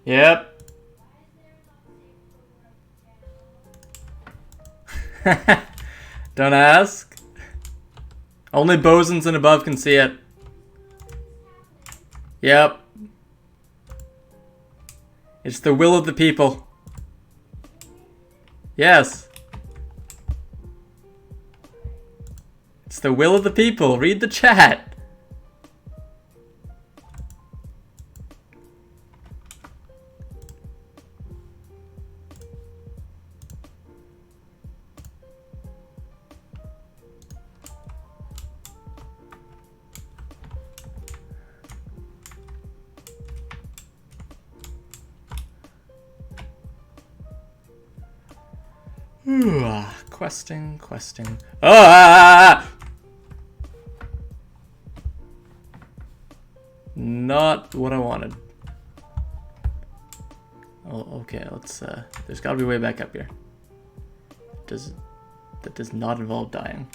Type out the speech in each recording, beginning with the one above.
Yep. Don't ask. Only bosons and above can see it. Yep. It's the will of the people. Yes. It's the will of the people. Read the chat. Questing. Ah! Not what I wanted. Oh, okay. Let's. There's got to be a way back up here. That does not involve dying.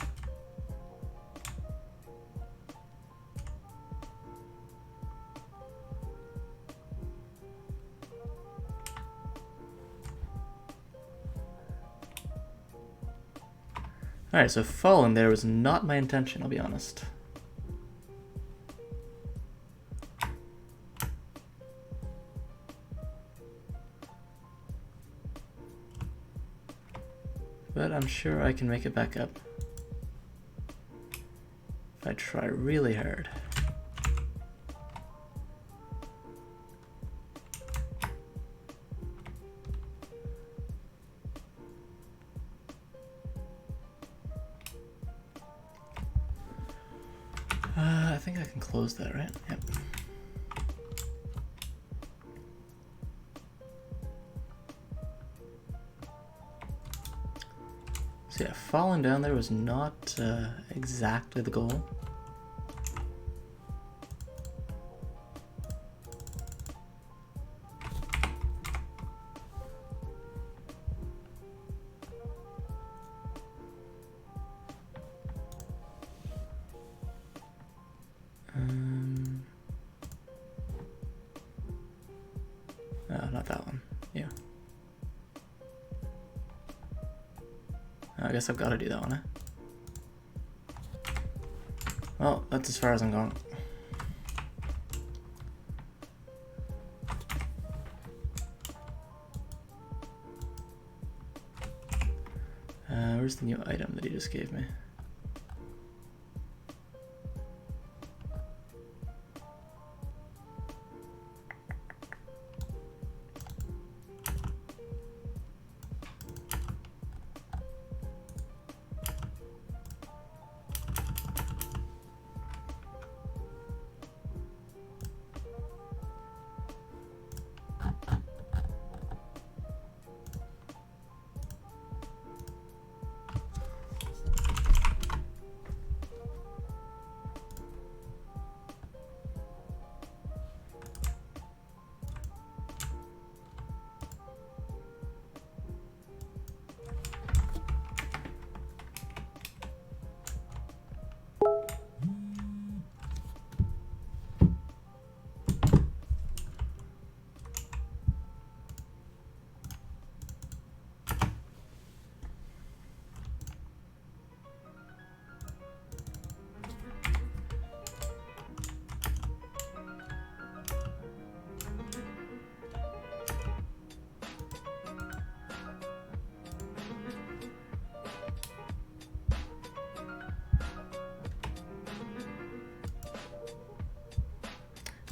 Alright, so falling there was not my intention, I'll be honest. But I'm sure I can make it back up. If I try really hard. I think I can close that, right? Yep. So yeah, falling down there was not exactly the goal. No, not that one. Yeah. I guess I've got to do that one, eh? Well, that's as far as I'm going. Where's the new item that he just gave me?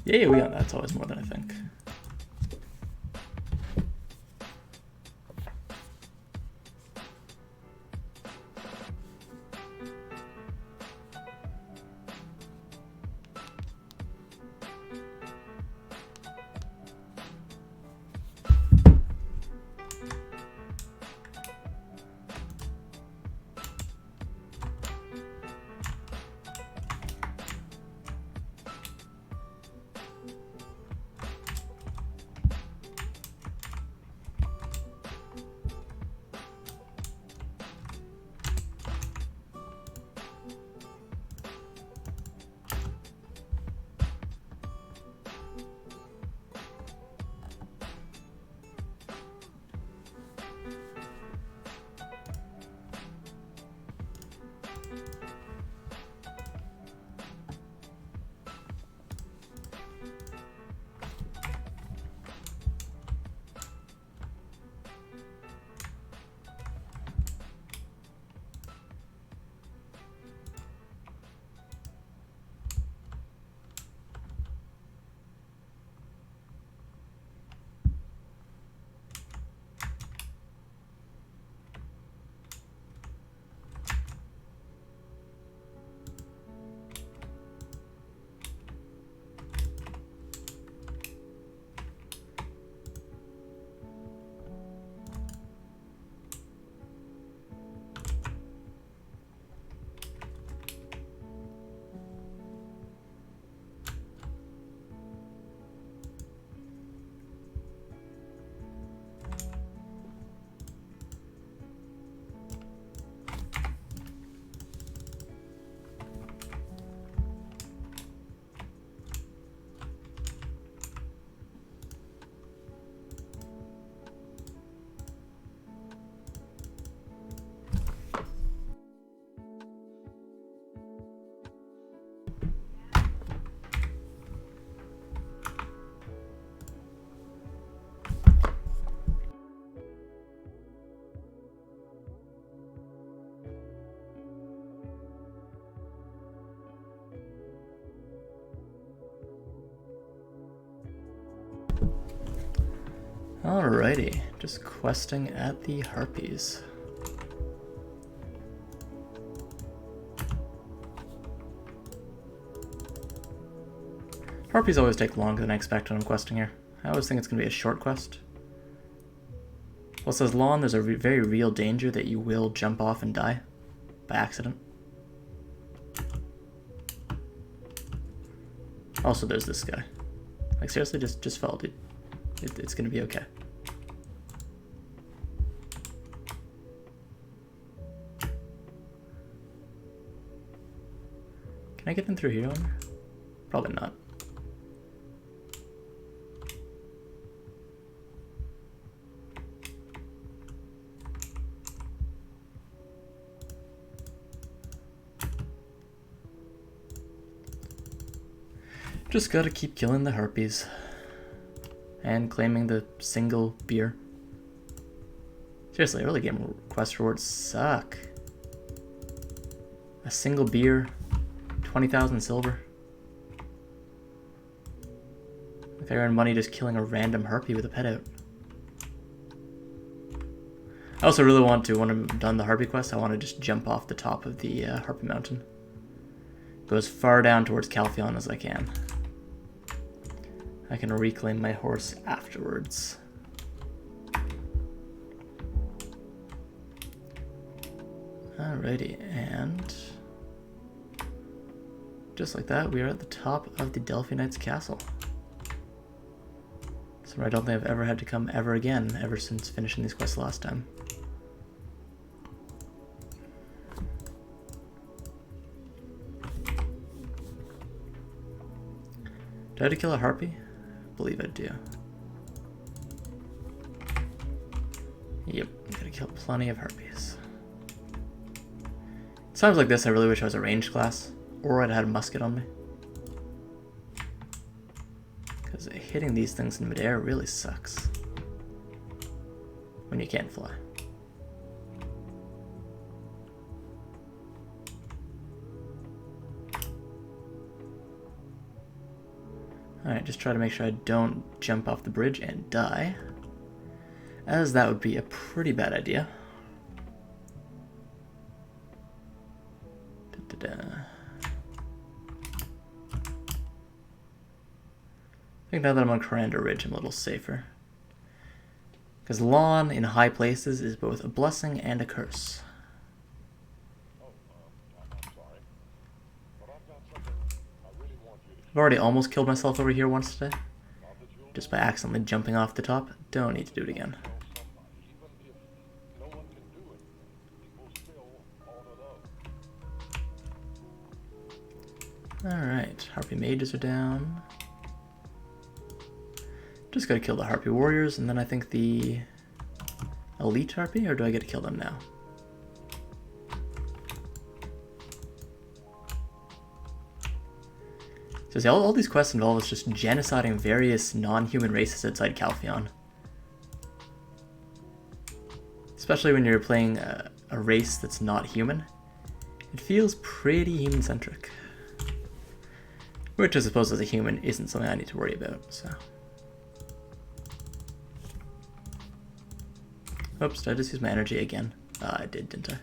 Yeah, we got that. That's always more than I think. Alrighty, just questing at the Harpies. Harpies always take longer than I expect when I'm questing here. I always think it's going to be a short quest. Plus, as Lahn, there's a very real danger that you will jump off and die by accident. Also, there's this guy. Like, seriously, just fall, dude. It's going to be okay. Can I get in through here? Probably not. Just gotta keep killing the Harpies. And claiming the single beer. Seriously, early game quest rewards suck. A single beer, 20,000 silver. Like I earn money just killing a random Harpy with a pet out. I also really want to, when I'm done the Harpy quest, I want to just jump off the top of the Harpy mountain. Go as far down towards Calpheon as I can. I can reclaim my horse afterwards. Alrighty, and just like that, we are at the top of the Delphi Knight's castle. Somewhere I don't think I've ever had to come ever again, ever since finishing these quests last time. Do I have to kill a Harpy? I believe I do. Yep, gotta kill plenty of Harpies. Times like this, I really wish I was a ranged class, or I'd had a musket on me. Because hitting these things in midair really sucks. When you can't fly. Alright, just try to make sure I don't jump off the bridge and die, as that would be a pretty bad idea. I think now that I'm on Coranda Ridge, I'm a little safer. Because Lahn in high places is both a blessing and a curse. I've already almost killed myself over here once today, just by accidentally jumping off the top. Don't need to do it again. Alright, Harpy mages are down. Just gotta kill the Harpy warriors, and then I think the elite Harpy, or do I get to kill them now? So see, all these quests involve us just genociding various non-human races outside Calpheon. Especially when you're playing a race that's not human. It feels pretty human-centric. Which I suppose as a human isn't something I need to worry about, so. Oops, did I just use my energy again? Ah, I did, didn't I?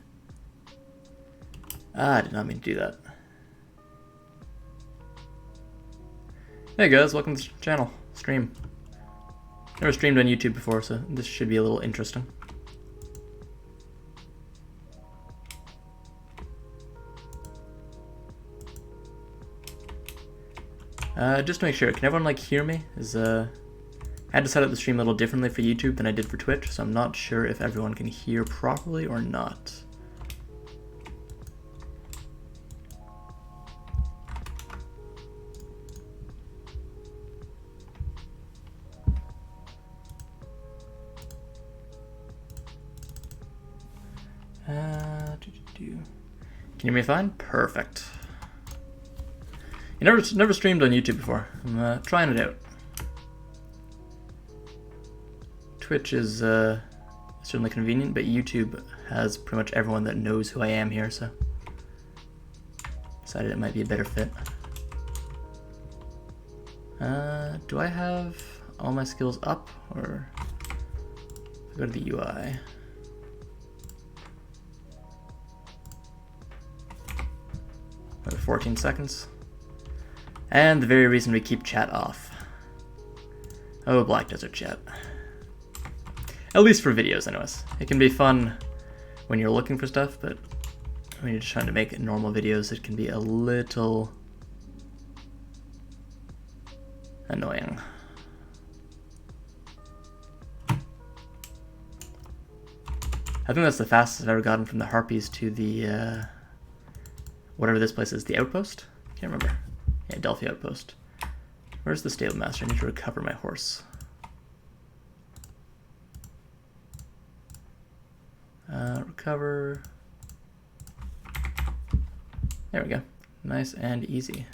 Ah, I did not mean to do that. Hey guys, welcome to the channel, stream. Never streamed on YouTube before, so this should be a little interesting. Just to make sure, can everyone hear me? I had to set up the stream a little differently for YouTube than I did for Twitch, so I'm not sure if everyone can hear properly or not. Can you hear me fine? Perfect. You never streamed on YouTube before. I'm trying it out. Twitch is certainly convenient, but YouTube has pretty much everyone that knows who I am here, so decided it might be a better fit. Do I have all my skills up, or Go to the UI. Another 14 seconds. And the very reason we keep chat off. Oh, Black Desert chat. At least for videos, anyways. It can be fun when you're looking for stuff, but when you're just trying to make normal videos, it can be a little annoying. I think that's the fastest I've ever gotten from the Harpies to the, whatever this place is, the Outpost? Can't remember. Yeah, Delphi Outpost. Where's the Stable Master? I need to recover my horse. Recover. There we go. Nice and easy.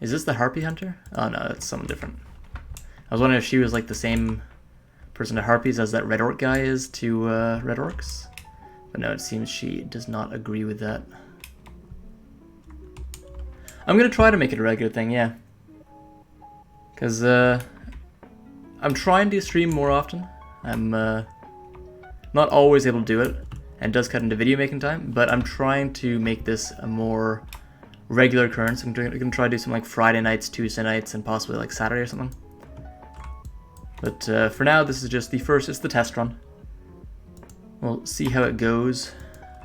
Is this the Harpy Hunter? Oh no, that's someone different. I was wondering if she was like the same person to Harpies as that Red Orc guy is to Red Orcs. But no, it seems she does not agree with that. I'm gonna try to make it a regular thing, yeah. Because I'm trying to stream more often. I'm not always able to do it, and it does cut into video making time, but I'm trying to make this a more regular occurrence. I'm gonna try to do some like Friday nights, Tuesday nights, and possibly like Saturday or something. But for now, this is just the first, it's the test run. We'll see how it goes.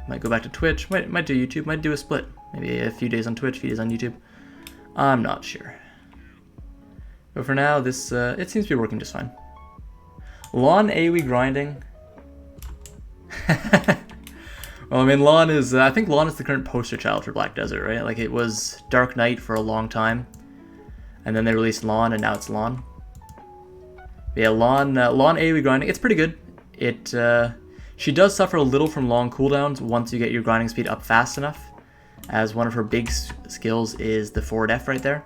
Might go back to Twitch, might do YouTube, might do a split. Maybe a few days on Twitch, a few days on YouTube. I'm not sure. But for now, this it seems to be working just fine. Lahn AoE grinding. Well, I mean, Lahn is, I think Lahn is the current poster child for Black Desert, right? Like, it was Dark Knight for a long time, and then they released Lahn, and now it's Lahn. But yeah, Lahn AoE grinding, it's pretty good. She does suffer a little from long cooldowns once you get your grinding speed up fast enough, as one of her big skills is the forward F right there.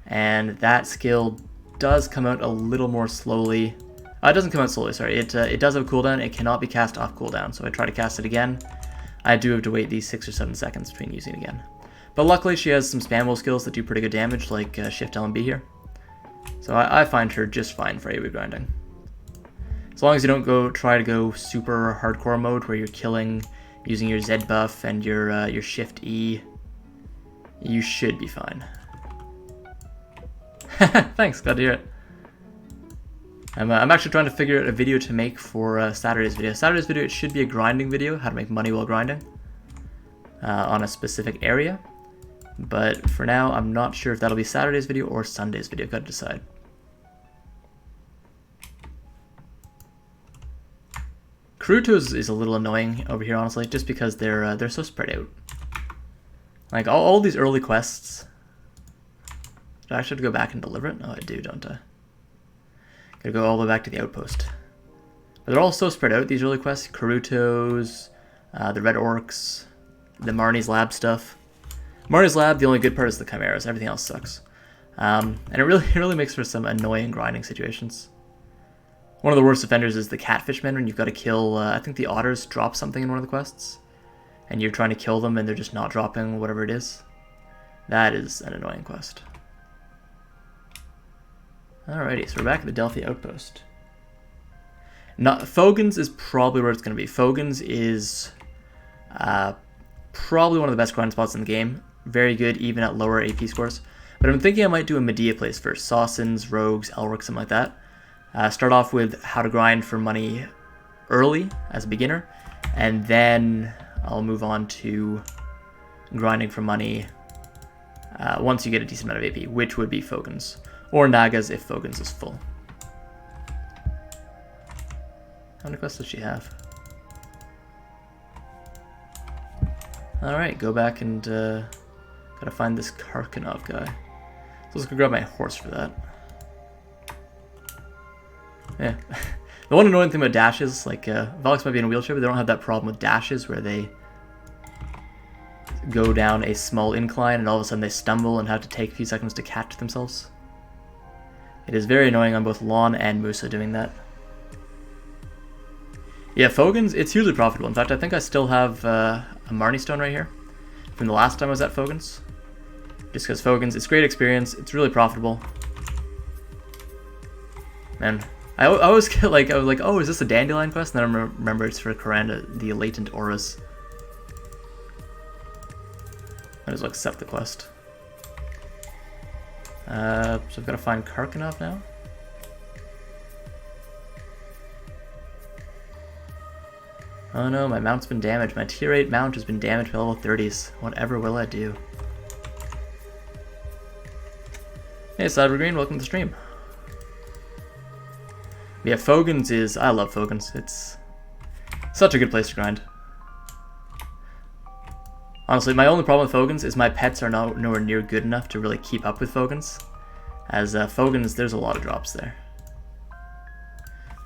And that skill does come out a little more slowly. It doesn't come out slowly, sorry. It does have a cooldown. It cannot be cast off cooldown, so I try to cast it again. I do have to wait these 6 or 7 seconds between using it again. But luckily she has some spammable skills that do pretty good damage, like Shift LMB here. So I find her just fine for AoE grinding. As long as you don't try to go super hardcore mode where you're killing using your Z buff and your Shift E, you should be fine. Thanks, glad to hear it. I'm actually trying to figure out a video to make for Saturday's video. Saturday's video, it should be a grinding video, how to make money while grinding, on a specific area. But for now, I'm not sure if that'll be Saturday's video or Sunday's video. I've got to decide. Karutos is a little annoying over here, honestly, just because they're so spread out. Like all these early quests. Do I actually have to go back and deliver it? No, I do, don't I? Gotta go all the way back to the outpost. But they're all so spread out, these early quests. Karutos, the Red Orcs, the Marnie's Lab stuff. Marnie's Lab, the only good part is the Chimeras. Everything else sucks. And it really makes for some annoying grinding situations. One of the worst offenders is the Catfishmen, when you've got to kill, I think the Otters drop something in one of the quests. And you're trying to kill them and they're just not dropping whatever it is. That is an annoying quest. Alrighty, so we're back at the Delphi Outpost. Fogan's is probably where it's going to be. Fogan's is probably one of the best grind spots in the game. Very good, even at lower AP scores. But I'm thinking I might do a Medea place first. Sawsons, Rogues, Elric, something like that. Start off with how to grind for money early as a beginner. And then I'll move on to grinding for money once you get a decent amount of AP, which would be Fogan's. Or Naga's if Fogan's is full. How many quests does she have? Alright, go back and gotta find this Karkanov guy. So let's go grab my horse for that. Yeah. The one annoying thing about dashes, like Valks might be in a wheelchair, but they don't have that problem with dashes where they go down a small incline and all of a sudden they stumble and have to take a few seconds to catch themselves. It is very annoying on both Lahn and Musa doing that. Yeah, Fogan's, it's hugely profitable. In fact, I think I still have a Marnie Stone right here from the last time I was at Fogan's. Just because Fogans, it's great experience, it's really profitable. Man, I always get like, I was like, oh, is this a Dandelion quest? And then I remember it's for Karanda, the Latent Auras. I just accept the quest. So I've got to find Karkanov now. Oh no, my mount's been damaged. My tier 8 mount has been damaged by level 30s. Whatever will I do? Hey, Cyber Green, welcome to the stream. Yeah, Fogans is... I love Fogans. It's such a good place to grind. Honestly, my only problem with Fogans is my pets are nowhere near good enough to really keep up with Fogans. As Fogans, there's a lot of drops there.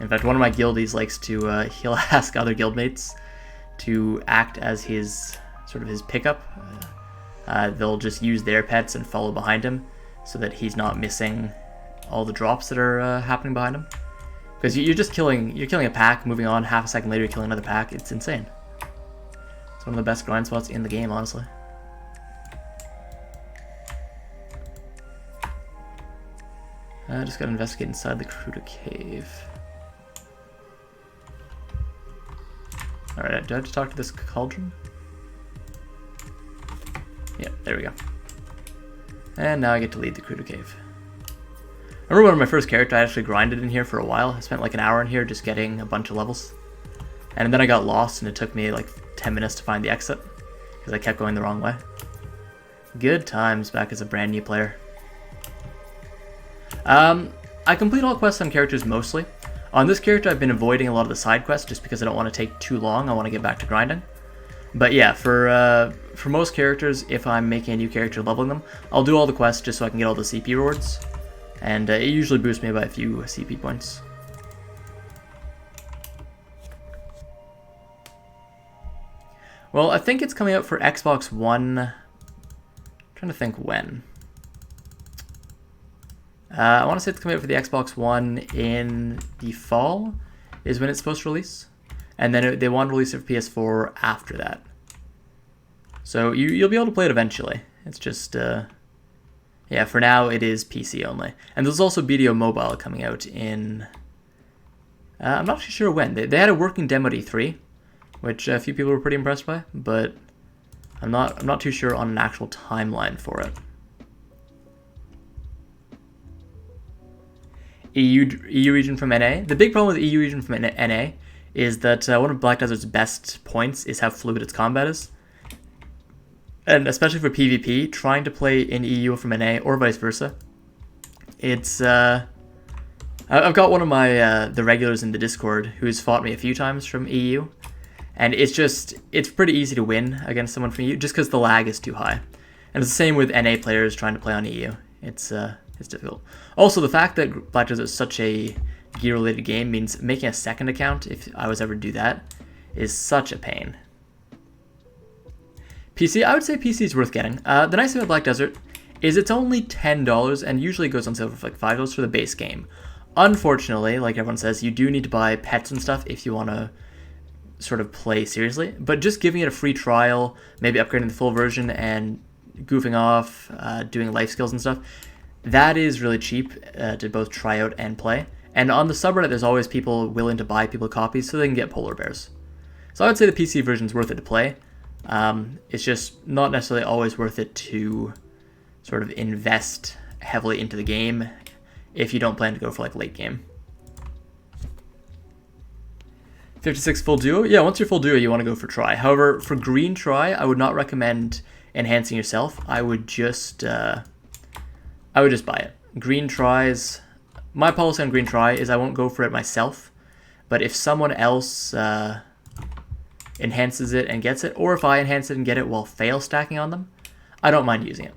In fact, one of my guildies likes to, he'll ask other guildmates to act as his, sort of his pickup. They'll just use their pets and follow behind him so that he's not missing all the drops that are happening behind him. Because you're killing a pack, moving on, half a second later you're killing another pack. It's insane. It's one of the best grind spots in the game, honestly. I just gotta investigate inside the Cruda Cave. Alright, do I have to talk to this cauldron? Yeah, there we go. And now I get to lead the Cruda Cave. I remember when my first character, I actually grinded in here for a while. I spent like an hour in here just getting a bunch of levels. And then I got lost and it took me like 10 minutes to find the exit. Because I kept going the wrong way. Good times back as a brand new player. I complete all quests on characters mostly. On this character, I've been avoiding a lot of the side quests just because I don't want to take too long. I want to get back to grinding. But yeah, for most characters, if I'm making a new character leveling them, I'll do all the quests just so I can get all the CP rewards. And it usually boosts me by a few CP points. Well, I think it's coming out for Xbox One. I'm trying to think when. I want to say it's coming out for the Xbox One in the fall is when it's supposed to release. And then they want to release it for PS4 after that. So you'll be able to play it eventually. It's just, yeah, for now it is PC only. And there's also BDO Mobile coming out in, I'm not actually sure when. They had a working demo at E3, which a few people were pretty impressed by, but I'm not too sure on an actual timeline for it. EU region from NA. The big problem with EU region from NA is that one of Black Desert's best points is how fluid its combat is. And especially for PvP, trying to play in EU from NA or vice versa. It's, I've got one of my, the regulars in the Discord who's fought me a few times from EU. And it's pretty easy to win against someone from EU just because the lag is too high. And it's the same with NA players trying to play on EU. It's difficult. Also, the fact that Black Desert is such a gear-related game means making a second account, if I was ever to do that, is such a pain. PC, I would say PC is worth getting. The nice thing about Black Desert is it's only $10 and usually goes on sale for like $5 for the base game. Unfortunately, like everyone says, you do need to buy pets and stuff if you want to sort of play seriously. But just giving it a free trial, maybe upgrading the full version and goofing off, doing life skills and stuff, that is really cheap to both try out and play. And on the subreddit, there's always people willing to buy people copies so they can get polar bears. So I would say the PC version is worth it to play. It's just not necessarily always worth it to sort of invest heavily into the game if you don't plan to go for like late game. 56 full duo? Yeah, once you're full duo, you want to go for try. However, for green try, I would not recommend enhancing yourself. I would just buy it. Green tries, my policy on green try is I won't go for it myself, but if someone else enhances it and gets it, or if I enhance it and get it while fail stacking on them, I don't mind using it.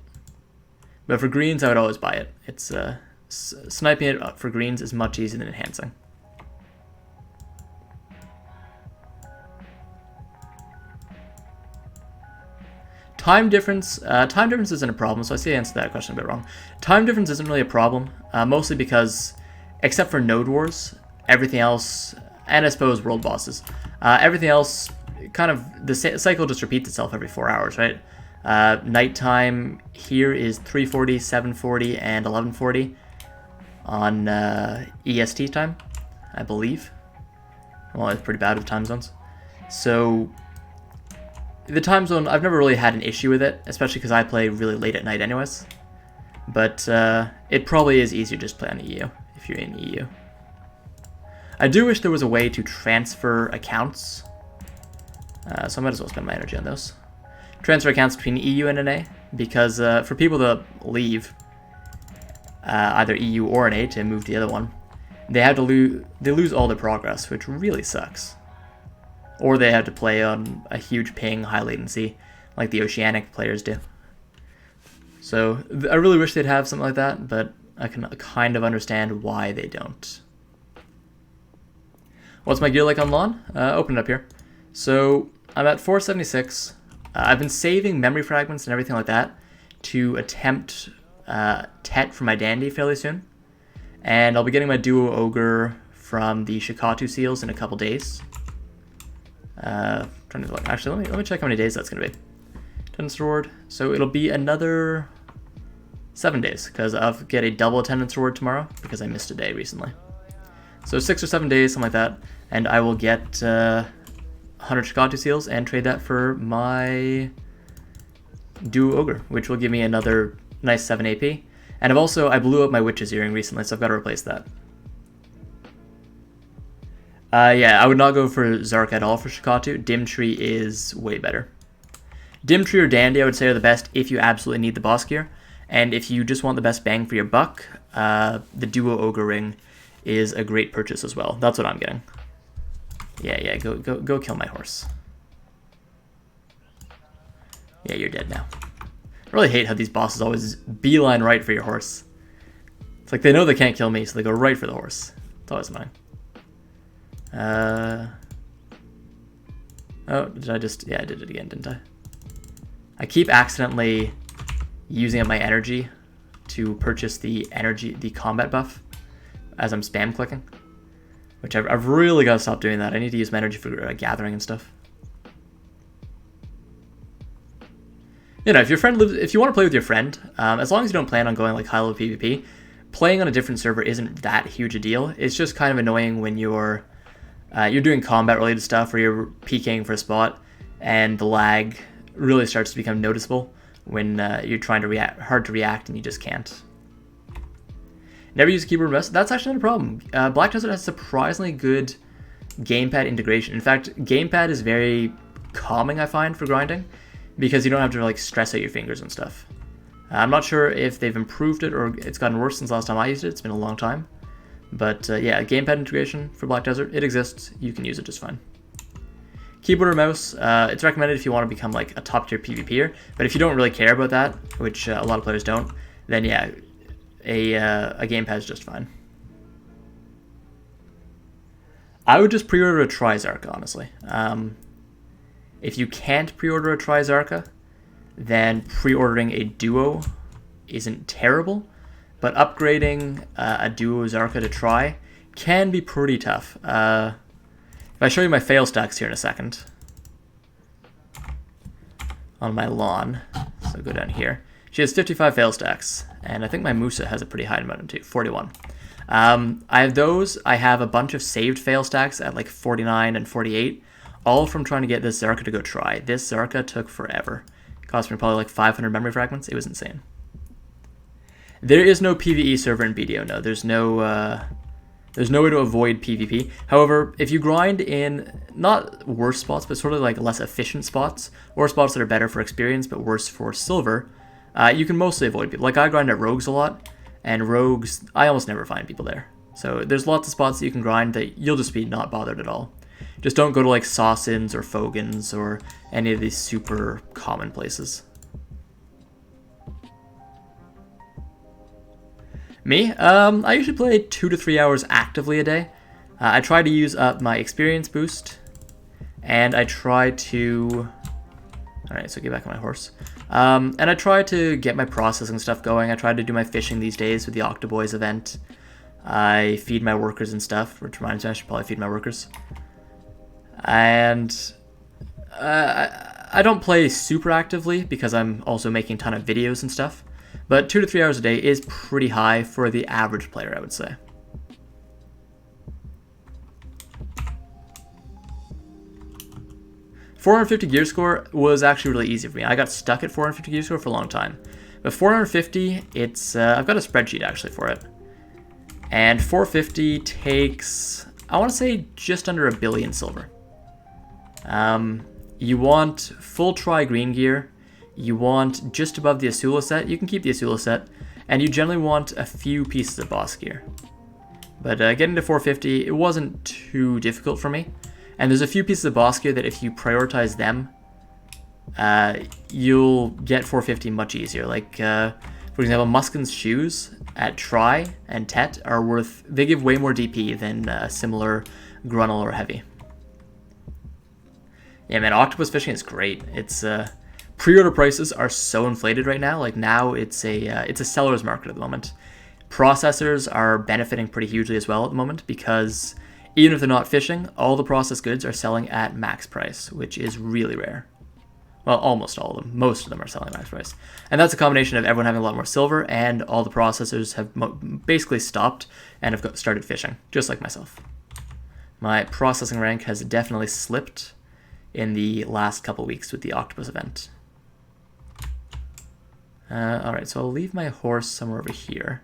But for greens, I would always buy it. It's sniping it for greens is much easier than enhancing. Time difference isn't a problem, so I see I answered that question a bit wrong. Time difference isn't really a problem, mostly because, except for Node Wars, everything else, and I suppose world bosses, everything else, kind of, the cycle just repeats itself every 4 hours, right? Nighttime here is 3:40, 7:40, and 11:40 on EST time, I believe. Well, it's pretty bad with time zones. So the time zone, I've never really had an issue with it, especially because I play really late at night anyways. But it probably is easier just to play on EU if you're in EU. I do wish there was a way to transfer accounts, so I might as well spend my energy on those. Transfer accounts between EU and NA, because for people that leave either EU or NA to move to the other one, they have to lose all their progress, which really sucks. Or they have to play on a huge ping, high latency, like the Oceanic players do. So I really wish they'd have something like that, but I can kind of understand why they don't. What's my gear like on Lahn? Open it up here. So I'm at 476. I've been saving memory fragments and everything like that to attempt Tet for my Dandy fairly soon. And I'll be getting my Duo Ogre from the Shikatu seals in a couple days. Trying to look. Actually, let me check how many days that's going to be. Attendance reward. So it'll be another 7 days, because I'll get a double attendance reward tomorrow because I missed a day recently. So 6 or 7 days, something like that, and I will get 100 Shikatu seals and trade that for my Duo Ogre, which will give me another nice 7 AP. And I blew up my Witch's Earring recently, so I've got to replace that. Yeah, I would not go for Zark at all for Shikatu. Dimtree is way better. Dimtree or Dandy, I would say, are the best if you absolutely need the boss gear. And if you just want the best bang for your buck, the Duo Ogre Ring is a great purchase as well. That's what I'm getting. Yeah, go kill my horse. Yeah, you're dead now. I really hate how these bosses always beeline right for your horse. It's like they know they can't kill me, so they go right for the horse. It's always annoying. Oh, did I just... Yeah, I did it again, didn't I? I keep accidentally using up my energy to purchase the combat buff as I'm spam clicking. Which I've really got to stop doing that. I need to use my energy for gathering and stuff. You know, if you want to play with your friend, as long as you don't plan on going like high level PvP, playing on a different server isn't that huge a deal. It's just kind of annoying when you're doing combat related stuff or you're PKing for a spot and the lag really starts to become noticeable when you're trying to hard to react and you just can't. Never use keyboard mouse. That's actually not a problem. Black Desert has surprisingly good gamepad integration. In fact, gamepad is very calming, I find, for grinding, because you don't have to like stress out your fingers and stuff. I'm not sure if they've improved it or it's gotten worse since last time I used it. It's been a long time. But yeah, gamepad integration for Black Desert, it exists. You can use it just fine. Keyboard or mouse, it's recommended if you want to become like a top tier PvPer, but if you don't really care about that, which a lot of players don't, then yeah, a gamepad is just fine. I would just pre-order a Trizarca, honestly. If you can't pre-order a Trizarca, then pre-ordering a Duo isn't terrible, but upgrading a Duo Zarka to Tri can be pretty tough. If I show you my fail stacks here in a second, on my Lahn, so go down here. She has 55 fail stacks, and I think my Musa has a pretty high amount too, 41. I have those. I have a bunch of saved fail stacks at like 49 and 48, all from trying to get this Zarka to go Tri. This Zarka took forever. It cost me probably like 500 memory fragments. It was insane. There is no PvE server in BDO, no. There's no way to avoid PvP. However, if you grind in not worse spots, but sort of like less efficient spots, or spots that are better for experience but worse for silver, you can mostly avoid people. Like I grind at rogues a lot, and rogues, I almost never find people there. So there's lots of spots that you can grind that you'll just be not bothered at all. Just don't go to like Sawsins or Fogans or any of these super common places. Me? I usually play 2 to 3 hours actively a day. I try to use up my experience boost, and I try to... Alright, so get back on my horse. And I try to get my processing stuff going. I try to do my fishing these days with the Octoboys event. I feed my workers and stuff, which reminds me I should probably feed my workers. And I I don't play super actively because I'm also making a ton of videos and stuff, but 2 to 3 hours a day is pretty high for the average player, I would say. $450 gear score was actually really easy for me. I got stuck at 450 gear score for a long time. But 450, it's I've got a spreadsheet actually for it. And 450 takes, I want to say, just under 1 billion silver. You want full try green gear. You want just above the Asula set. You can keep the Asula set. And you generally want a few pieces of boss gear. But getting to 450, it wasn't too difficult for me. And there's a few pieces of boss gear that if you prioritize them, you'll get 450 much easier. Like, for example, Muskin's shoes at Try and Tet are worth, they give way more DP than similar Gruntle or Heavy. Yeah, man, octopus fishing is great. It's pre-order prices are so inflated right now. Like now it's a seller's market at the moment. Processors are benefiting pretty hugely as well at the moment because even if they're not fishing, all the processed goods are selling at max price, which is really rare. Well, almost all of them. Most of them are selling at max price. And that's a combination of everyone having a lot more silver and all the processors have basically stopped and have started fishing, just like myself. My processing rank has definitely slipped in the last couple weeks with the octopus event. Alright, so I'll leave my horse somewhere over here.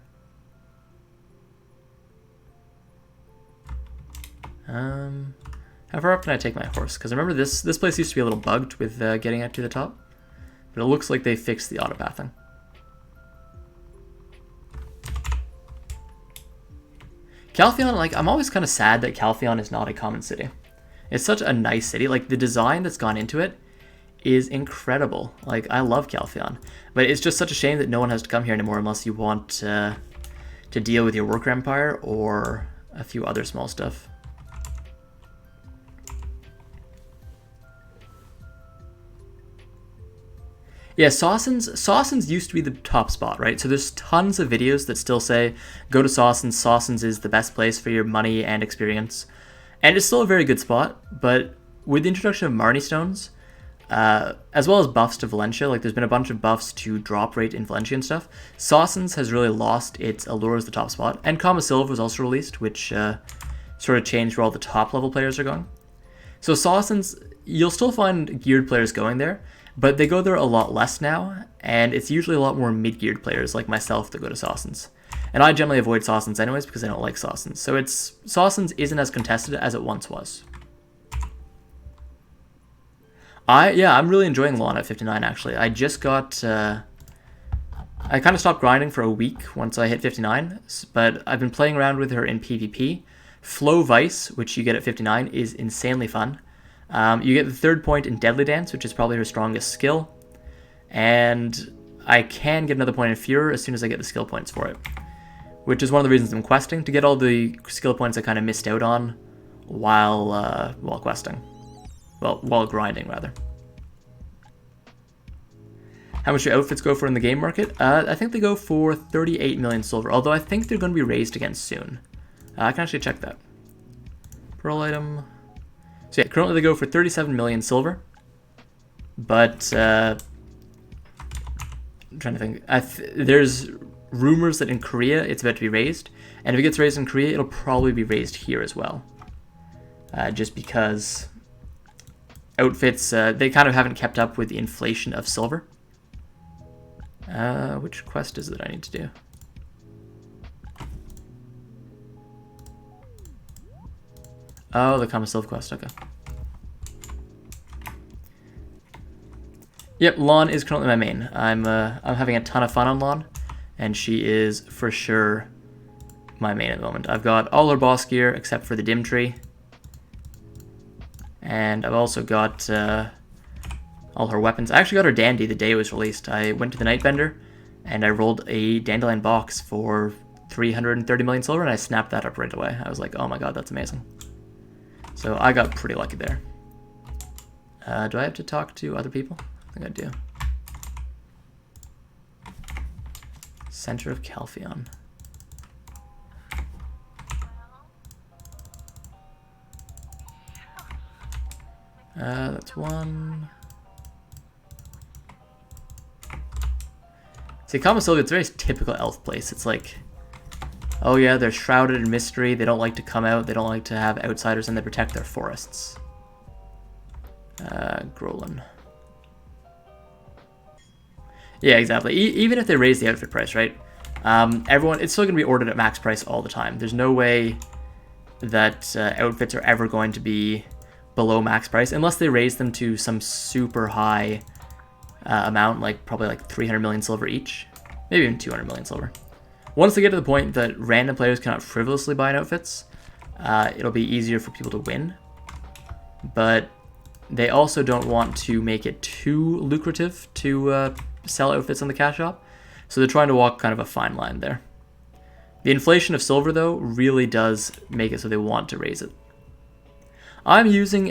How far up can I take my horse? Because remember this place used to be a little bugged with getting up to the top. But it looks like they fixed the autopathing. Calpheon, like, I'm always kind of sad that Calpheon is not a common city. It's such a nice city. Like, the design that's gone into it is incredible. Like, I love Calpheon. But it's just such a shame that no one has to come here anymore unless you want to deal with your worker empire or a few other small stuff. Yeah, Sawson's used to be the top spot, right? So there's tons of videos that still say, go to Sawson's. Sawson's is the best place for your money and experience. And it's still a very good spot, but with the introduction of Marnie Stones, as well as buffs to Valencia, like there's been a bunch of buffs to drop rate in Valencia and stuff, Sawson's has really lost its allure as the top spot. And Kama Silva was also released, which sort of changed where all the top level players are going. So Sawson's, you'll still find geared players going there, but they go there a lot less now, and it's usually a lot more mid-geared players like myself that go to Sawson's. And I generally avoid Sawson's anyways because I don't like Sawson's. So Sawson's isn't as contested as it once was. I'm really enjoying Lahn at 59 actually. I just got, I kind of stopped grinding for a week once I hit 59, but I've been playing around with her in PvP. Flow Vice, which you get at 59, is insanely fun. You get the 3rd point in Deadly Dance, which is probably her strongest skill. And I can get another point in Furor as soon as I get the skill points for it. Which is one of the reasons I'm questing, to get all the skill points I kind of missed out on while questing. Well, while grinding, rather. How much do outfits go for in the game market? I think they go for 38 million silver, although I think they're going to be raised again soon. I can actually check that. Pearl item. So yeah, currently they go for 37 million silver. But, I'm trying to think. There's rumors that in Korea it's about to be raised. And if it gets raised in Korea, it'll probably be raised here as well. Just because outfits, they kind of haven't kept up with the inflation of silver. Which quest is it I need to do? Oh, the Kama Silva quest, okay. Yep, Lahn is currently my main. I'm having a ton of fun on Lahn, and she is for sure my main at the moment. I've got all her boss gear except for the Dim Tree. And I've also got all her weapons. I actually got her Dandy the day it was released. I went to the Nightbender, and I rolled a Dandelion box for 330 million silver, and I snapped that up right away. I was like, oh my god, that's amazing. So I got pretty lucky there. Do I have to talk to other people? I think I do. Center of Calpheon. That's one. See, Kama Sylvia, it's a very typical elf place. It's like, oh yeah, they're shrouded in mystery. They don't like to come out. They don't like to have outsiders, and they protect their forests. Grolin. Yeah, exactly. Even if they raise the outfit price, right? It's still going to be ordered at max price all the time. There's no way that outfits are ever going to be below max price unless they raise them to some super high amount, like probably like 300 million silver each, maybe even 200 million silver. Once they get to the point that random players cannot frivolously buy outfits, it'll be easier for people to win. But they also don't want to make it too lucrative to sell outfits on the cash shop, so they're trying to walk kind of a fine line there. The inflation of silver, though, really does make it so they want to raise it. I'm using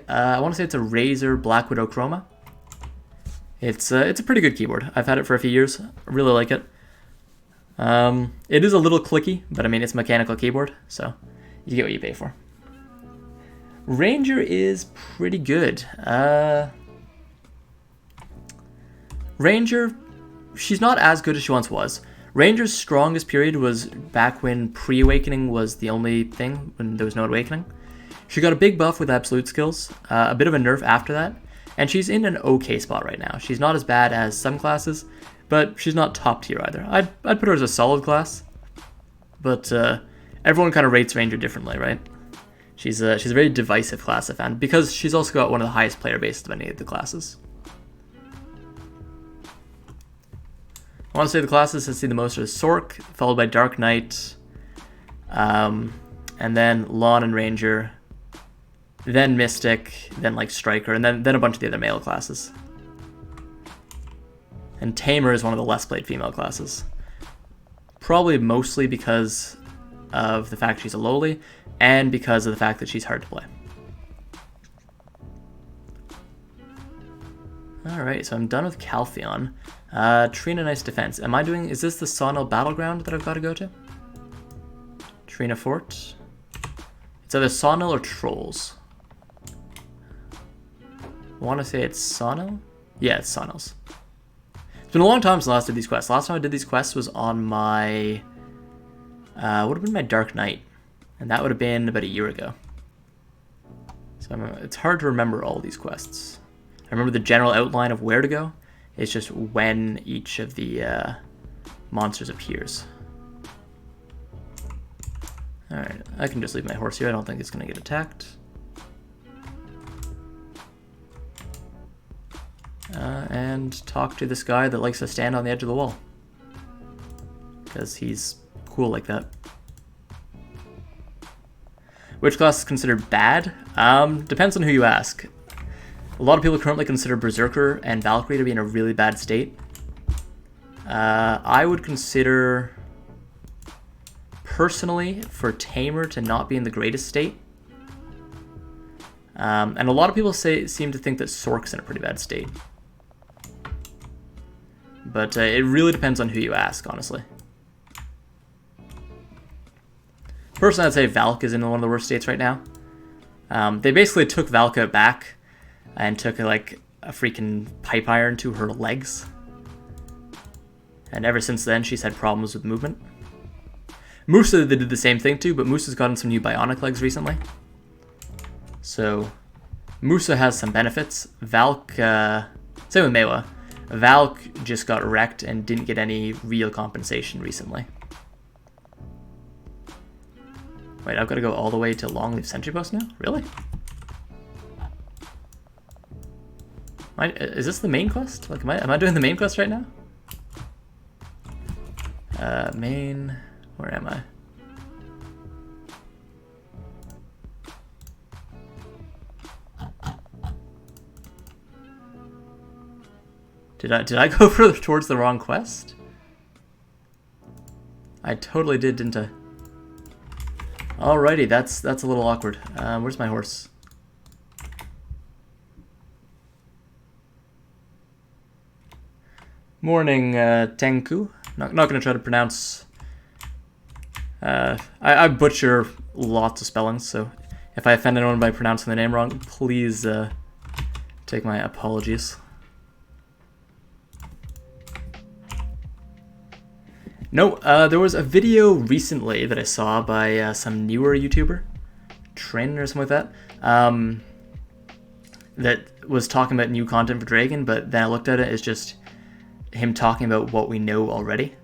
I want to say it's a Razer Black Widow Chroma. It's a pretty good keyboard. I've had it for a few years. I really like it. It is a little clicky, but I mean, it's a mechanical keyboard, so you get what you pay for. Ranger is pretty good. Ranger, she's not as good as she once was. Ranger's strongest period was back when pre-awakening was the only thing, when there was no awakening. She got a big buff with absolute skills, a bit of a nerf after that, and she's in an okay spot right now. She's not as bad as some classes, but she's not top tier either. I'd put her as a solid class, but everyone kind of rates Ranger differently, right? She's a very divisive class, I found, because she's also got one of the highest player bases of any of the classes. I want to say the classes that see the most are Sork, followed by Dark Knight, and then Lahn and Ranger, then Mystic, then like Striker, and then a bunch of the other male classes. And Tamer is one of the less played female classes. Probably mostly because of the fact she's a lowly, and because of the fact that she's hard to play. Alright, so I'm done with Calpheon. Trina Nice Defense. Is this the Sonal Battleground that I've got to go to? Trina Fort. It's either Sonal or Trolls. I want to say it's Sonal? Yeah, it's Sonal's. It's been a long time since I last did these quests. Last time I did these quests was on my... would have been my Dark Knight. And that would have been about a year ago. So it's hard to remember all these quests. I remember the general outline of where to go. It's just when each of the monsters appears. Alright, I can just leave my horse here. I don't think it's going to get attacked. And talk to this guy that likes to stand on the edge of the wall. Because he's cool like that. Which class is considered bad? Depends on who you ask. A lot of people currently consider Berserker and Valkyrie to be in a really bad state. I would consider, personally, for Tamer to not be in the greatest state. And a lot of people seem to think that Sork's in a pretty bad state. But it really depends on who you ask, honestly. Personally, I'd say Valk is in one of the worst states right now. They basically took Valka back and took like a freaking pipe iron to her legs. And ever since then, she's had problems with movement. Musa, they did the same thing too, but Musa's gotten some new bionic legs recently. So, Musa has some benefits. Valk, same with Mewa. Valk just got wrecked and didn't get any real compensation recently. Wait, I've got to go all the way to Longleaf Sentry Post now? Really? Is this the main quest? Like, am I doing the main quest right now? Main... Where am I? Did I go further towards the wrong quest? I totally did, didn't I? Alrighty, that's a little awkward. Where's my horse? Morning, Tenku. Not gonna try to pronounce. I butcher lots of spellings, so if I offend anyone by pronouncing the name wrong, please take my apologies. No, there was a video recently that I saw by some newer YouTuber, Trin or something like that, that was talking about new content for Dragon, but then I looked at it as just him talking about what we know already.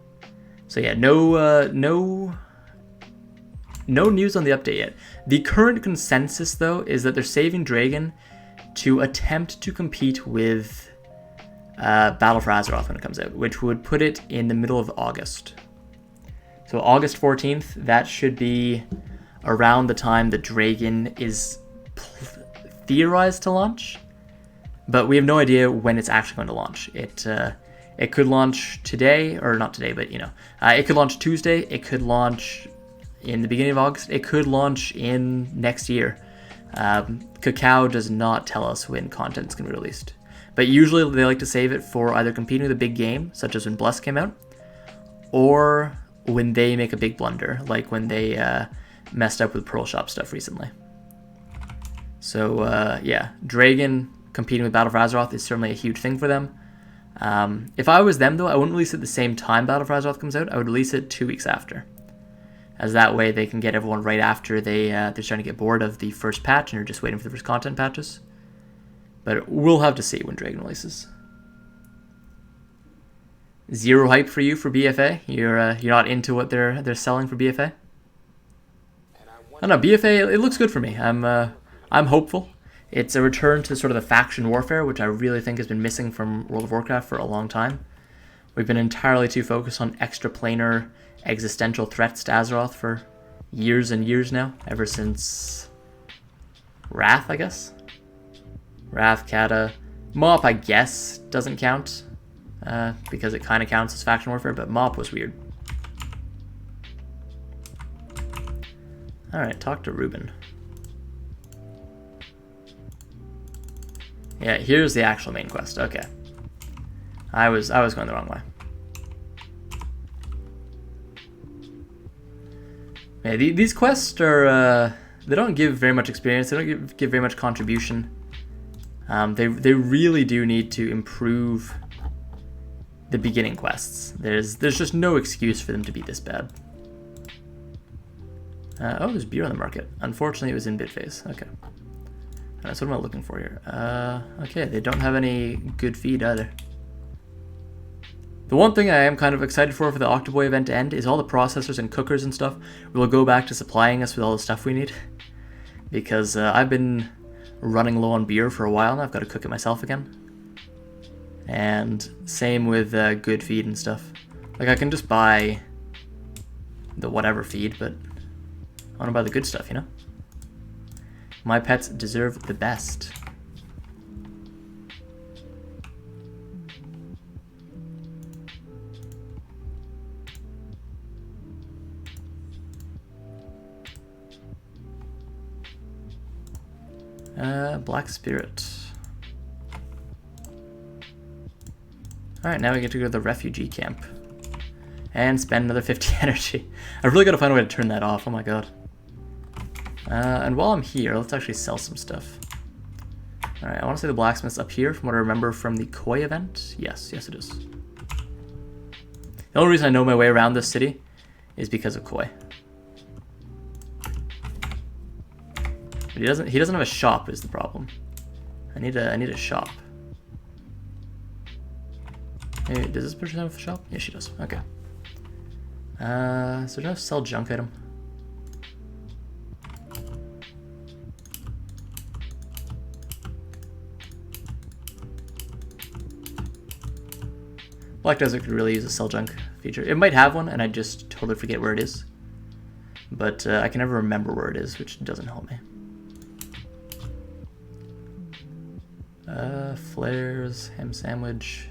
So yeah, no news on the update yet. The current consensus, though, is that they're saving Dragon to attempt to compete with Battle for Azeroth when it comes out, which would put it in the middle of August. So August 14th, that should be around the time that Dragon is theorized to launch, but we have no idea when it's actually going to launch. It could launch today, or not today, but it could launch Tuesday. It could launch in the beginning of August. It could launch in next year. Cacao does not tell us when content's going to be released, but usually they like to save it for either competing with a big game, such as when Bless came out, or when they make a big blunder, like when they messed up with Pearl Shop stuff recently. So yeah, Dragon competing with Battle for Azeroth is certainly a huge thing for them. If I was them, though, I wouldn't release it the same time Battle for Azeroth comes out. I would release it 2 weeks after, as that way they can get everyone right after they're starting to get bored of the first patch and are just waiting for the first content patches. But we'll have to see when Dragon releases. Zero hype for you for BFA? You're not into what they're selling for BFA? I don't know, BFA, it looks good for me. I'm hopeful. It's a return to sort of the faction warfare, which I really think has been missing from World of Warcraft for a long time. We've been entirely too focused on extra-planar existential threats to Azeroth for years and years now, ever since Wrath, I guess? Wrath, Kata. Mop, I guess, doesn't count, because it kind of counts as faction warfare, but Mop was weird. Alright, talk to Ruben. Yeah, here's the actual main quest. Okay. I was going the wrong way. Yeah, these quests are they don't give very much experience. They don't give very much contribution. They really do need to improve the beginning quests. There's just no excuse for them to be this bad. Oh, there's beer on the market. Unfortunately, it was in bid phase. Okay. Alright, so what am I looking for here? Okay, they don't have any good feed either. The one thing I am kind of excited for the Octoboy event to end is all the processors and cookers and stuff will go back to supplying us with all the stuff we need. Because I've been running low on beer for a while now. I've got to cook it myself again. And same with good feed and stuff. Like, I can just buy the whatever feed, but I want to buy the good stuff, you know? My pets deserve the best. Black Spirit. Alright, now we get to go to the refugee camp. And spend another 50 energy. I've really got to find a way to turn that off, oh my god. And while I'm here, let's actually sell some stuff. Alright, I want to say the blacksmith's up here from what I remember from the Koi event. Yes, it is. The only reason I know my way around this city is because of Koi. But he doesn't have a shop is the problem. I need a shop. Hey, does this person have a shop? Yeah, she does. Okay. So no sell junk item. Black Desert could really use a sell junk feature. It might have one, and I just totally forget where it is. But I can never remember where it is, which doesn't help me. Flares, ham sandwich.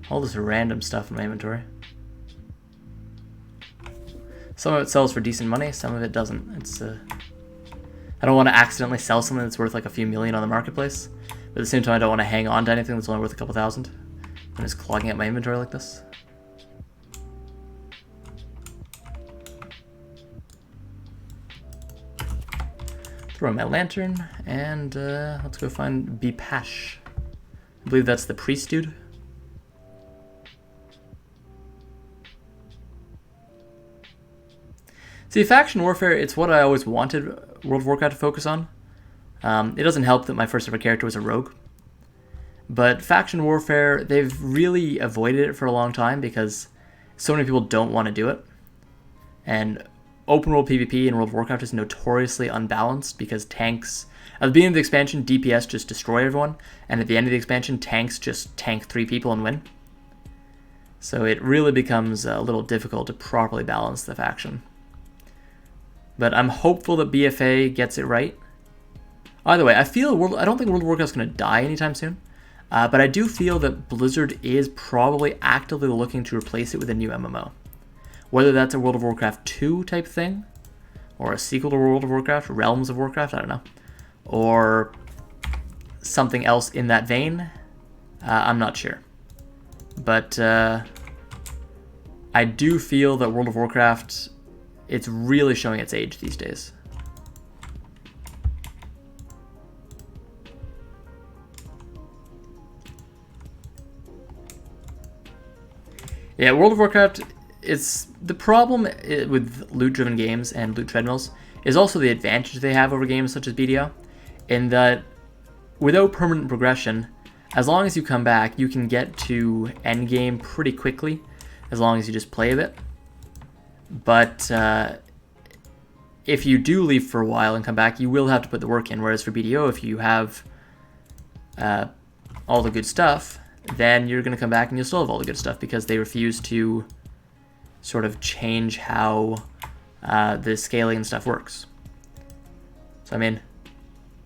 All this random stuff in my inventory. Some of it sells for decent money, some of it doesn't. It's I don't want to accidentally sell something that's worth like a few million on the marketplace, but at the same time I don't want to hang on to anything that's only worth a couple thousand. I'm just clogging up my inventory like this. Throw in my lantern, and let's go find Bipash. I believe that's the priest dude. See, faction warfare, it's what I always wanted World of Warcraft to focus on. It doesn't help that my first ever character was a rogue. But faction warfare, they've really avoided it for a long time because so many people don't want to do it. And open world PvP in World of Warcraft is notoriously unbalanced because tanks, at the beginning of the expansion, DPS just destroy everyone, and at the end of the expansion, tanks just tank 3 people and win. So it really becomes a little difficult to properly balance the faction. But I'm hopeful that BFA gets it right. Either way, I don't think World of Warcraft is going to die anytime soon. But I do feel that Blizzard is probably actively looking to replace it with a new MMO. Whether that's a World of Warcraft 2 type thing, or a sequel to World of Warcraft, Realms of Warcraft, I don't know. Or something else in that vein, I'm not sure. But I do feel that World of Warcraft, it's really showing its age these days. Yeah, World of Warcraft, it's the problem with loot-driven games and loot treadmills is also the advantage they have over games such as BDO, in that without permanent progression, as long as you come back, you can get to endgame pretty quickly, as long as you just play a bit. But if you do leave for a while and come back, you will have to put the work in, whereas for BDO, if you have all the good stuff, then you're going to come back and you'll still have all the good stuff because they refuse to sort of change how the scaling and stuff works. So, I mean,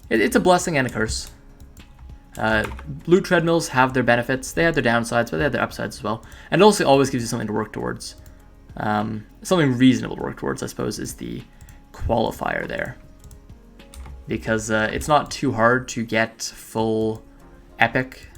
it's a blessing and a curse. Loot treadmills have their benefits. They have their downsides, but they have their upsides as well. And it also always gives you something to work towards. Something reasonable to work towards, I suppose, is the qualifier there. Because it's not too hard to get full epic,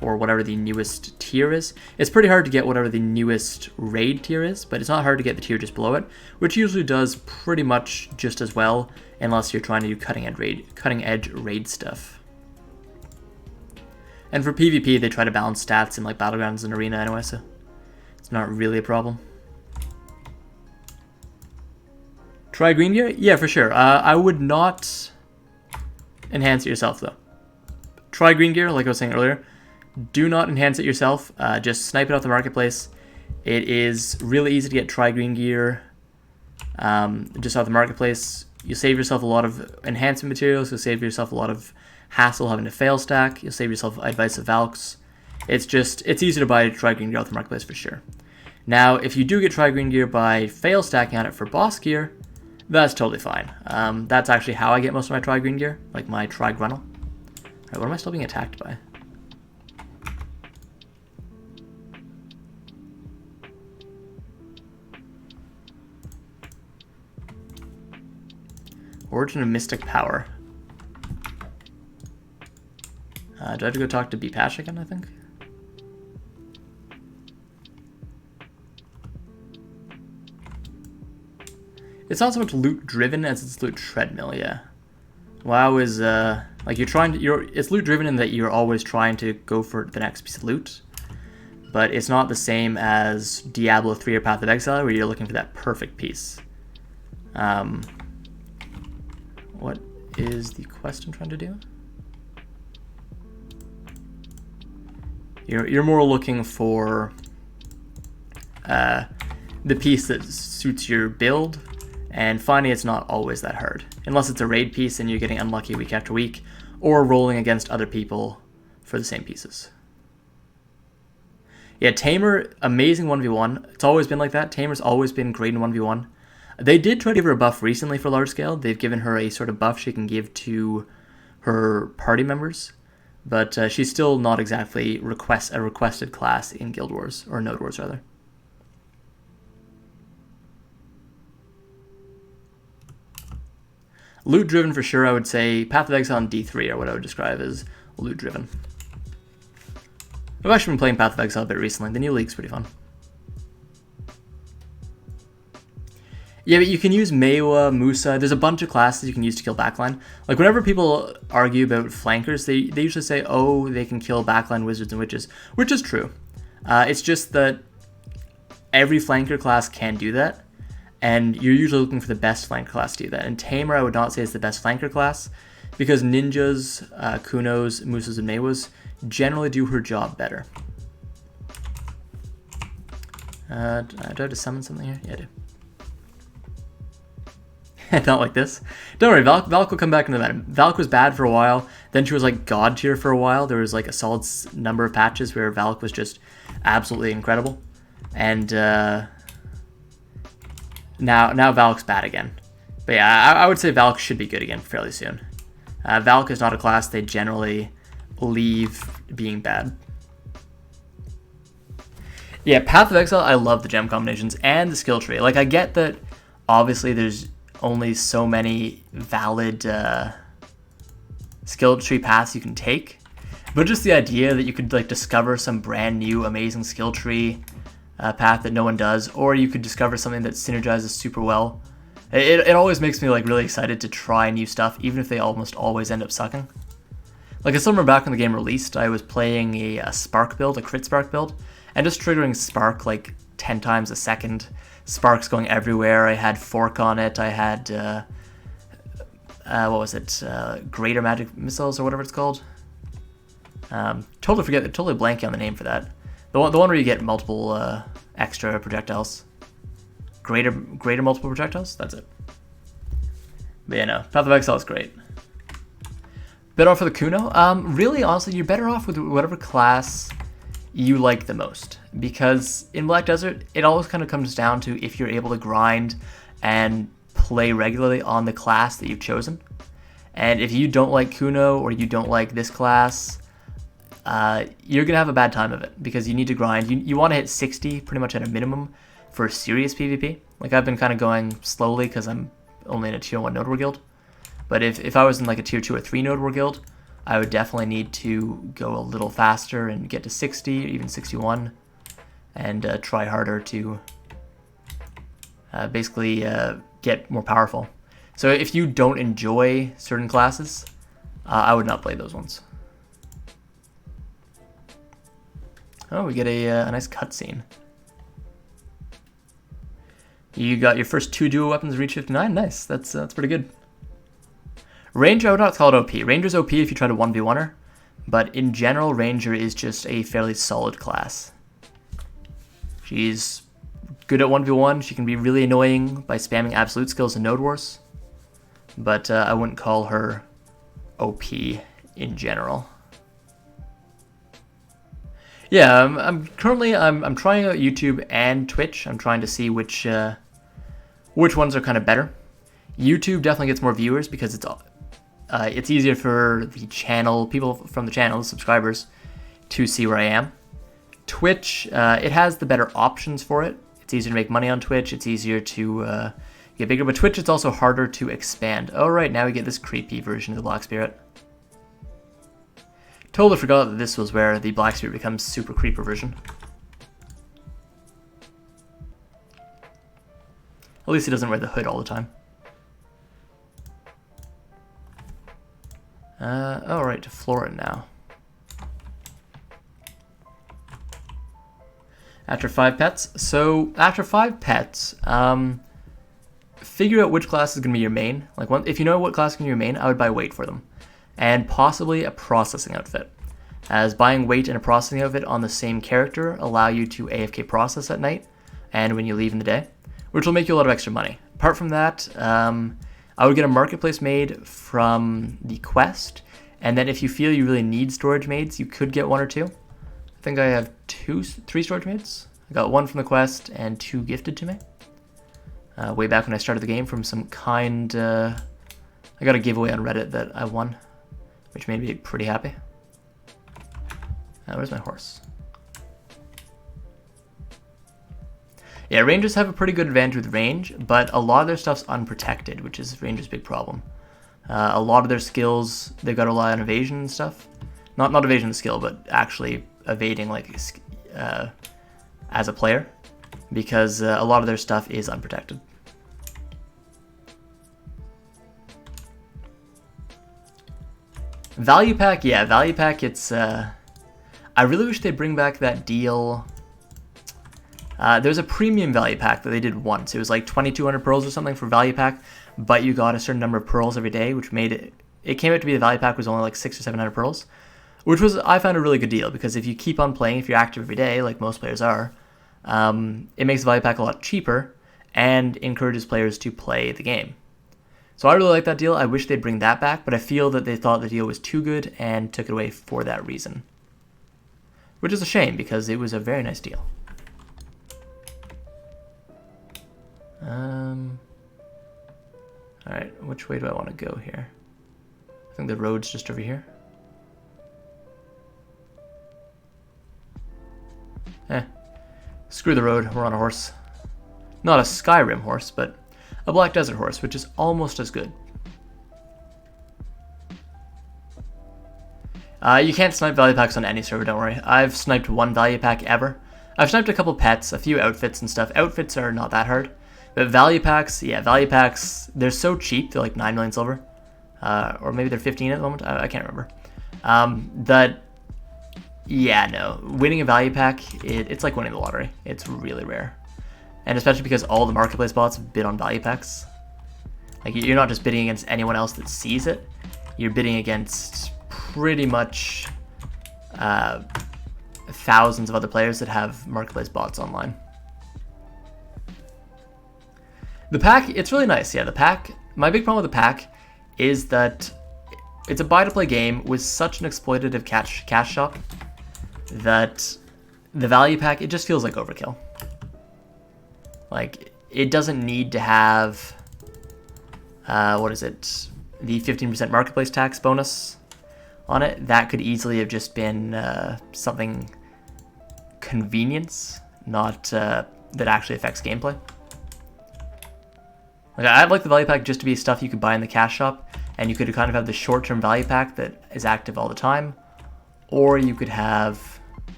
or whatever the newest tier is. It's pretty hard to get whatever the newest raid tier is, but it's not hard to get the tier just below it, which usually does pretty much just as well, unless you're trying to do cutting edge raid stuff. And for PvP, they try to balance stats in like Battlegrounds and Arena anyway, so it's not really a problem. Try green gear? Yeah, for sure. I would not enhance it yourself, though. Try green gear, like I was saying earlier. Do not enhance it yourself. Just snipe it off the marketplace. It is really easy to get try green gear just off the marketplace. You save yourself a lot of enhancement materials. You'll save yourself a lot of hassle having to fail stack. You'll save yourself advice of Valks. It's easy to buy try green gear off the marketplace for sure. Now, if you do get try green gear by fail stacking on it for boss gear, that's totally fine. That's actually how I get most of my try green gear, like my try Grunnel. Alright, what am I still being attacked by? Origin of Mystic Power. Do I have to go talk to B-Patch again, I think? It's not so much loot driven as it's loot treadmill, yeah. WoW is like it's loot driven in that you're always trying to go for the next piece of loot, but it's not the same as Diablo 3 or Path of Exile where you're looking for that perfect piece. What is the quest I'm trying to do? You're more looking for the piece that suits your build. And finding it's not always that hard. Unless it's a raid piece and you're getting unlucky week after week, or rolling against other people for the same pieces. Yeah, Tamer, amazing 1v1. It's always been like that. Tamer's always been great in 1v1. They did try to give her a buff recently for large scale. They've given her a sort of buff she can give to her party members. But she's still not exactly a requested class in Guild Wars, or Node Wars rather. Loot driven for sure, I would say Path of Exile and D3 are what I would describe as loot driven. I've actually been playing Path of Exile a bit recently. The new league's pretty fun. Yeah, but you can use Maewa, Musa. There's a bunch of classes you can use to kill backline. Like whenever people argue about flankers, they usually say, oh, they can kill backline wizards and witches, which is true. It's just that every flanker class can do that. and you're usually looking for the best flanker class to do that. And Tamer, I would not say is the best flanker class, because ninjas, Kunos, Musas, and Mewas generally do her job better. Do I have to summon something here? Yeah, I do. Not like this. Don't worry, Valk will come back into the meta. Valk was bad for a while, then she was like god tier for a while. There was like a solid number of patches where Valk was just absolutely incredible. And now Valk's bad again. But yeah, I would say Valk should be good again fairly soon. Valk is not a class they generally leave being bad. Yeah, Path of Exile, I love the gem combinations and the skill tree. Like, I get that obviously there's only so many valid skill tree paths you can take, but just the idea that you could like discover some brand new amazing skill tree path that no one does, or you could discover something that synergizes super well. It always makes me like really excited to try new stuff, even if they almost always end up sucking. Like I still remember back when the game released, I was playing a Spark build, a crit Spark build, and just triggering Spark like 10 times a second. Sparks going everywhere. I had Fork on it. I had, what was it? Greater Magic Missiles or whatever it's called. Totally blanking on the name for that. The one where you get multiple extra projectiles. Greater multiple projectiles? That's it. But yeah, no. Path of Exile is great. Better off for the Kuno? Really, honestly, you're better off with whatever class you like the most, because in Black Desert it always kind of comes down to if you're able to grind and play regularly on the class that you've chosen. And if you don't like Kuno or you don't like this class, you're gonna have a bad time of it, because you need to grind. You want to hit 60 pretty much at a minimum for serious PvP. Like I've been kind of going slowly because I'm only in a tier 1 Node War guild, but if I was in like a tier 2 or 3 Node War guild, I would definitely need to go a little faster and get to 60 or even 61 and try harder to basically get more powerful. So if you don't enjoy certain classes, I would not play those ones. Oh, we get a nice cutscene. You got your first 2 duo weapons reach 59. Nice, that's pretty good. Ranger, I would not call it OP. Ranger's OP if you try to 1v1-er, but in general, Ranger is just a fairly solid class. She's good at 1v1. She can be really annoying by spamming absolute skills in Node Wars, but I wouldn't call her OP in general. Yeah, I'm currently trying out YouTube and Twitch. I'm trying to see which ones are kind of better. YouTube definitely gets more viewers because it's easier for the channel, people from the channel, the subscribers, to see where I am. Twitch, it has the better options for it. It's easier to make money on Twitch. It's easier to get bigger, but Twitch, it's also harder to expand. Oh, right, now we get this creepy version of the Black Spirit. Totally forgot that this was where the Black Spirit becomes super creeper version. At least he doesn't wear the hood all the time. Oh, right, to Florin now. After 5 pets. So, after 5 pets, figure out which class is going to be your main. Like, if you know what class is going to be your main, I would buy weight for them. And possibly a processing outfit, as buying weight and a processing outfit on the same character allow you to AFK process at night and when you leave in the day, which will make you a lot of extra money. Apart from that, I would get a marketplace made from the quest, and then if you feel you really need storage maids, you could get 1 or 2. I think I have 3 storage maids. I got 1 from the quest and 2 gifted to me. Way back when I started the game from some kind, I got a giveaway on Reddit that I won, which made me pretty happy. Where's my horse? Yeah, Rangers have a pretty good advantage with range, but a lot of their stuff's unprotected, which is Rangers' big problem. A lot of their skills, they've got to rely on evasion and stuff. Not evasion skill, but actually evading like as a player, because a lot of their stuff is unprotected. Value pack, yeah, value pack, it's, I really wish they'd bring back that deal. There's a premium value pack that they did once. It was like 2,200 pearls or something for value pack, but you got a certain number of pearls every day, which made it. It came out to be the value pack was only like 600 or 700 pearls, which was I found a really good deal because if you keep on playing, if you're active every day, like most players are, it makes the value pack a lot cheaper and encourages players to play the game. So I really like that deal. I wish they'd bring that back, but I feel that they thought the deal was too good and took it away for that reason, which is a shame because it was a very nice deal. Alright, which way do I want to go here? I think the road's just over here. Screw the road, we're on a horse. Not a Skyrim horse, but a Black Desert horse, which is almost as good. You can't snipe value packs on any server, don't worry. I've sniped one value pack ever. I've sniped a couple pets, a few outfits and stuff. Outfits are not that hard. But value packs, yeah, value packs, they're so cheap. They're like 9 million silver. Or maybe they're 15 at the moment. I can't remember. Yeah, no. Winning a value pack, it's like winning the lottery. It's really rare. And especially because all the marketplace bots bid on value packs. Like, you're not just bidding against anyone else that sees it. You're bidding against pretty much thousands of other players that have marketplace bots online. The pack, it's really nice. Yeah, the pack, my big problem with the pack is that it's a buy-to-play game with such an exploitative cash shop that the value pack, it just feels like overkill. Like, it doesn't need to have, what is it, the 15% marketplace tax bonus on it. That could easily have just been something convenience, not that actually affects gameplay. Like, I'd like the value pack just to be stuff you could buy in the cash shop, and you could kind of have the short-term value pack that is active all the time, or you could have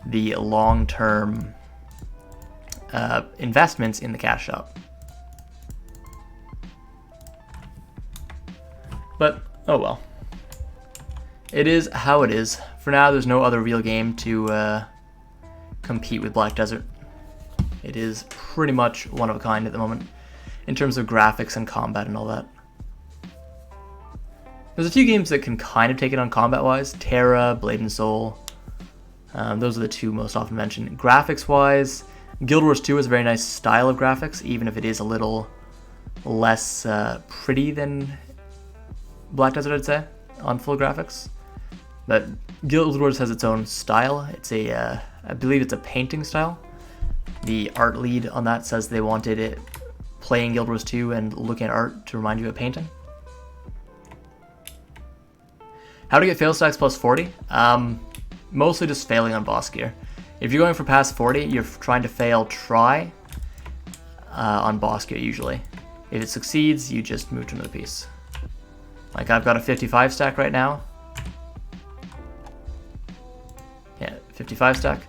the long-term investments in the cash shop. But, oh well. It is how it is. For now, there's no other real game to compete with Black Desert. It is pretty much one of a kind at the moment, in terms of graphics and combat and all that. There's a few games that can kind of take it on combat-wise. Terra, Blade and Soul. Those are the two most often mentioned. Graphics-wise, Guild Wars 2 is a very nice style of graphics, even if it is a little less pretty than Black Desert, I'd say, on full graphics. But Guild Wars has its own style. It's a, I believe it's a painting style. The art lead on that says they wanted it playing Guild Wars 2 and looking at art to remind you of painting. How to get fail stacks plus 40? Mostly just failing on boss gear. If you're going for past 40, you're trying to fail try on boss gear usually. If it succeeds, you just move to another piece. Like, I've got a 55 stack right now. Yeah, 55 stack.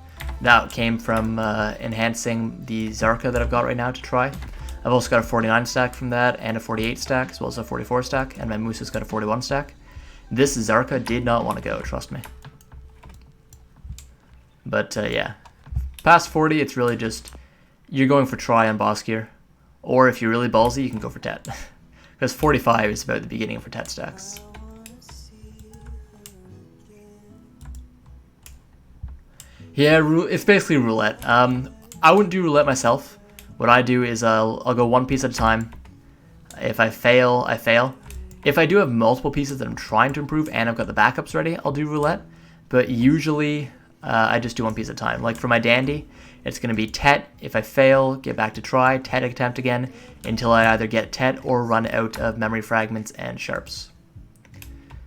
That came from enhancing the Zarka that I've got right now to try. I've also got a 49 stack from that, and a 48 stack, as well as a 44 stack, and my Musa's got a 41 stack. This Zarka did not want to go, trust me. But yeah, past 40, it's really just, you're going for try on boss gear, or if you're really ballsy, you can go for Tet. Because 45 is about the beginning for Tet stacks. Yeah, it's basically roulette. I wouldn't do roulette myself. What I do is I'll go one piece at a time. If I fail, I fail. If I do have multiple pieces that I'm trying to improve and I've got the backups ready, I'll do roulette. But usually, I just do one piece at a time. Like for my Dandy, it's going to be Tet. If I fail, get back to try, Tet attempt again, until I either get Tet or run out of memory fragments and sharps.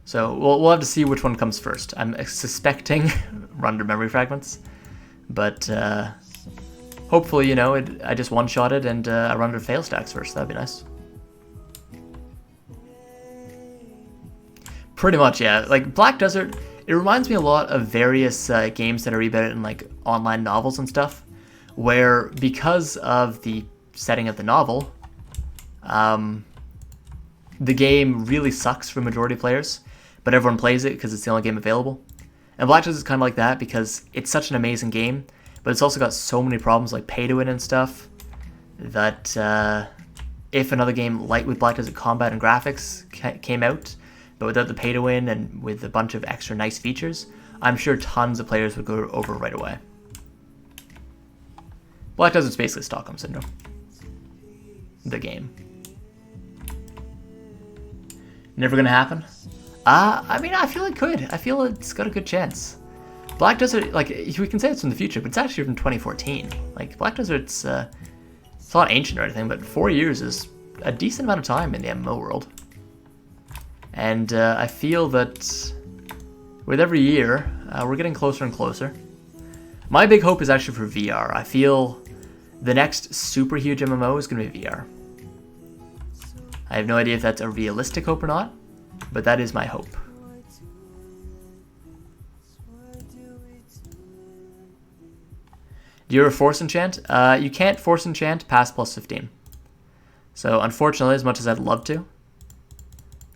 So we'll have to see which one comes first. I'm suspecting run to memory fragments, but hopefully, you know, I just one-shot it and I run to fail stacks first. That'd be nice. Pretty much, yeah. Like Black Desert, it reminds me a lot of various games that are read in like online novels and stuff, where because of the setting of the novel, the game really sucks for majority players, but everyone plays it because it's the only game available. And Black Desert is kind of like that because it's such an amazing game, but it's also got so many problems like pay to win and stuff that if another game light with Black Desert combat and graphics came out, but without the pay to win and with a bunch of extra nice features, I'm sure tons of players would go over right away. Black Desert's basically Stockholm Syndrome. The game. Never gonna happen? I mean, I feel it could. I feel it's got a good chance. Black Desert, like, we can say it's from the future, but it's actually from 2014. Like, Black Desert's, it's not ancient or anything, but 4 years is a decent amount of time in the MMO world. And I feel that with every year, we're getting closer and closer. My big hope is actually for VR. I feel the next super huge MMO is going to be VR. I have no idea if that's a realistic hope or not, but that is my hope. Do you ever force enchant? You can't force enchant past plus 15. So unfortunately, as much as I'd love to,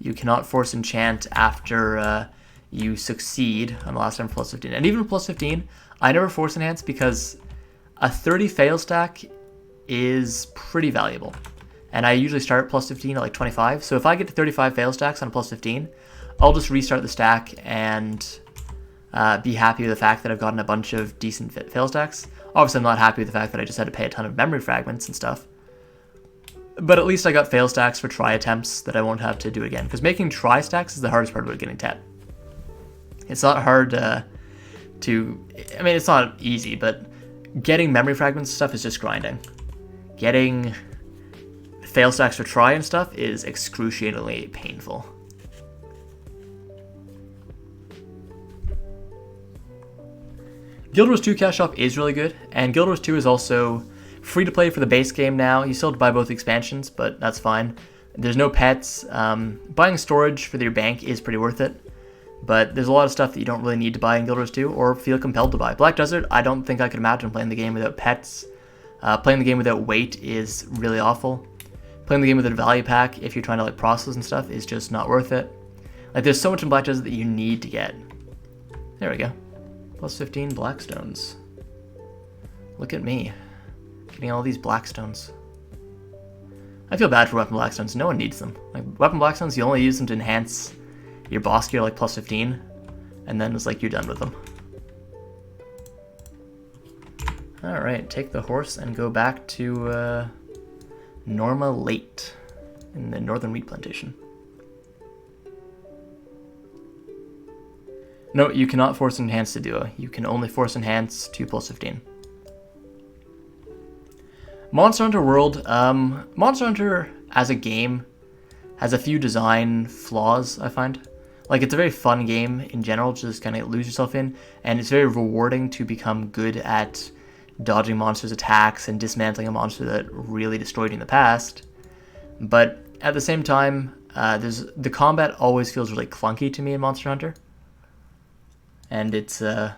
you cannot force enchant after you succeed on the last time for plus 15. And even plus 15, I never force enhance because a 30 fail stack is pretty valuable. And I usually start at plus 15 at like 25. So if I get to 35 fail stacks on a plus 15, I'll just restart the stack and be happy with the fact that I've gotten a bunch of decent fail stacks. Obviously, I'm not happy with the fact that I just had to pay a ton of memory fragments and stuff. But at least I got fail stacks for try attempts that I won't have to do again. Because making try stacks is the hardest part about getting TET. It's not hard I mean, it's not easy, but getting memory fragments and stuff is just grinding. Getting fail stacks for try and stuff is excruciatingly painful. Guild Wars 2 Cash Shop is really good, and Guild Wars 2 is also free to play for the base game now. You still have to buy both expansions, but that's fine. There's no pets. Buying storage for your bank is pretty worth it, but there's a lot of stuff that you don't really need to buy in Guild Wars 2 or feel compelled to buy. Black Desert, I don't think I could imagine playing the game without pets. Playing the game without weight is really awful. Playing the game with a value pack, if you're trying to like process and stuff, is just not worth it. Like, there's so much in Black Desert that you need to get. There we go. Plus 15 Blackstones. Look at me. Getting all these Blackstones. I feel bad for Weapon Blackstones. No one needs them. Like, Weapon Blackstones, you only use them to enhance your boss gear like plus 15, and then it's like you're done with them. Alright, take the horse and go back to Norma Lake in the Northern Wheat Plantation. No, you cannot force enhance to duo. You can only force enhance to plus 15. Monster Hunter World. Monster Hunter as a game has a few design flaws, I find. Like, it's a very fun game in general to just kind of lose yourself in, and it's very rewarding to become good at dodging monsters' attacks and dismantling a monster that really destroyed you in the past. But at the same time, the combat always feels really clunky to me in Monster Hunter. And it's, I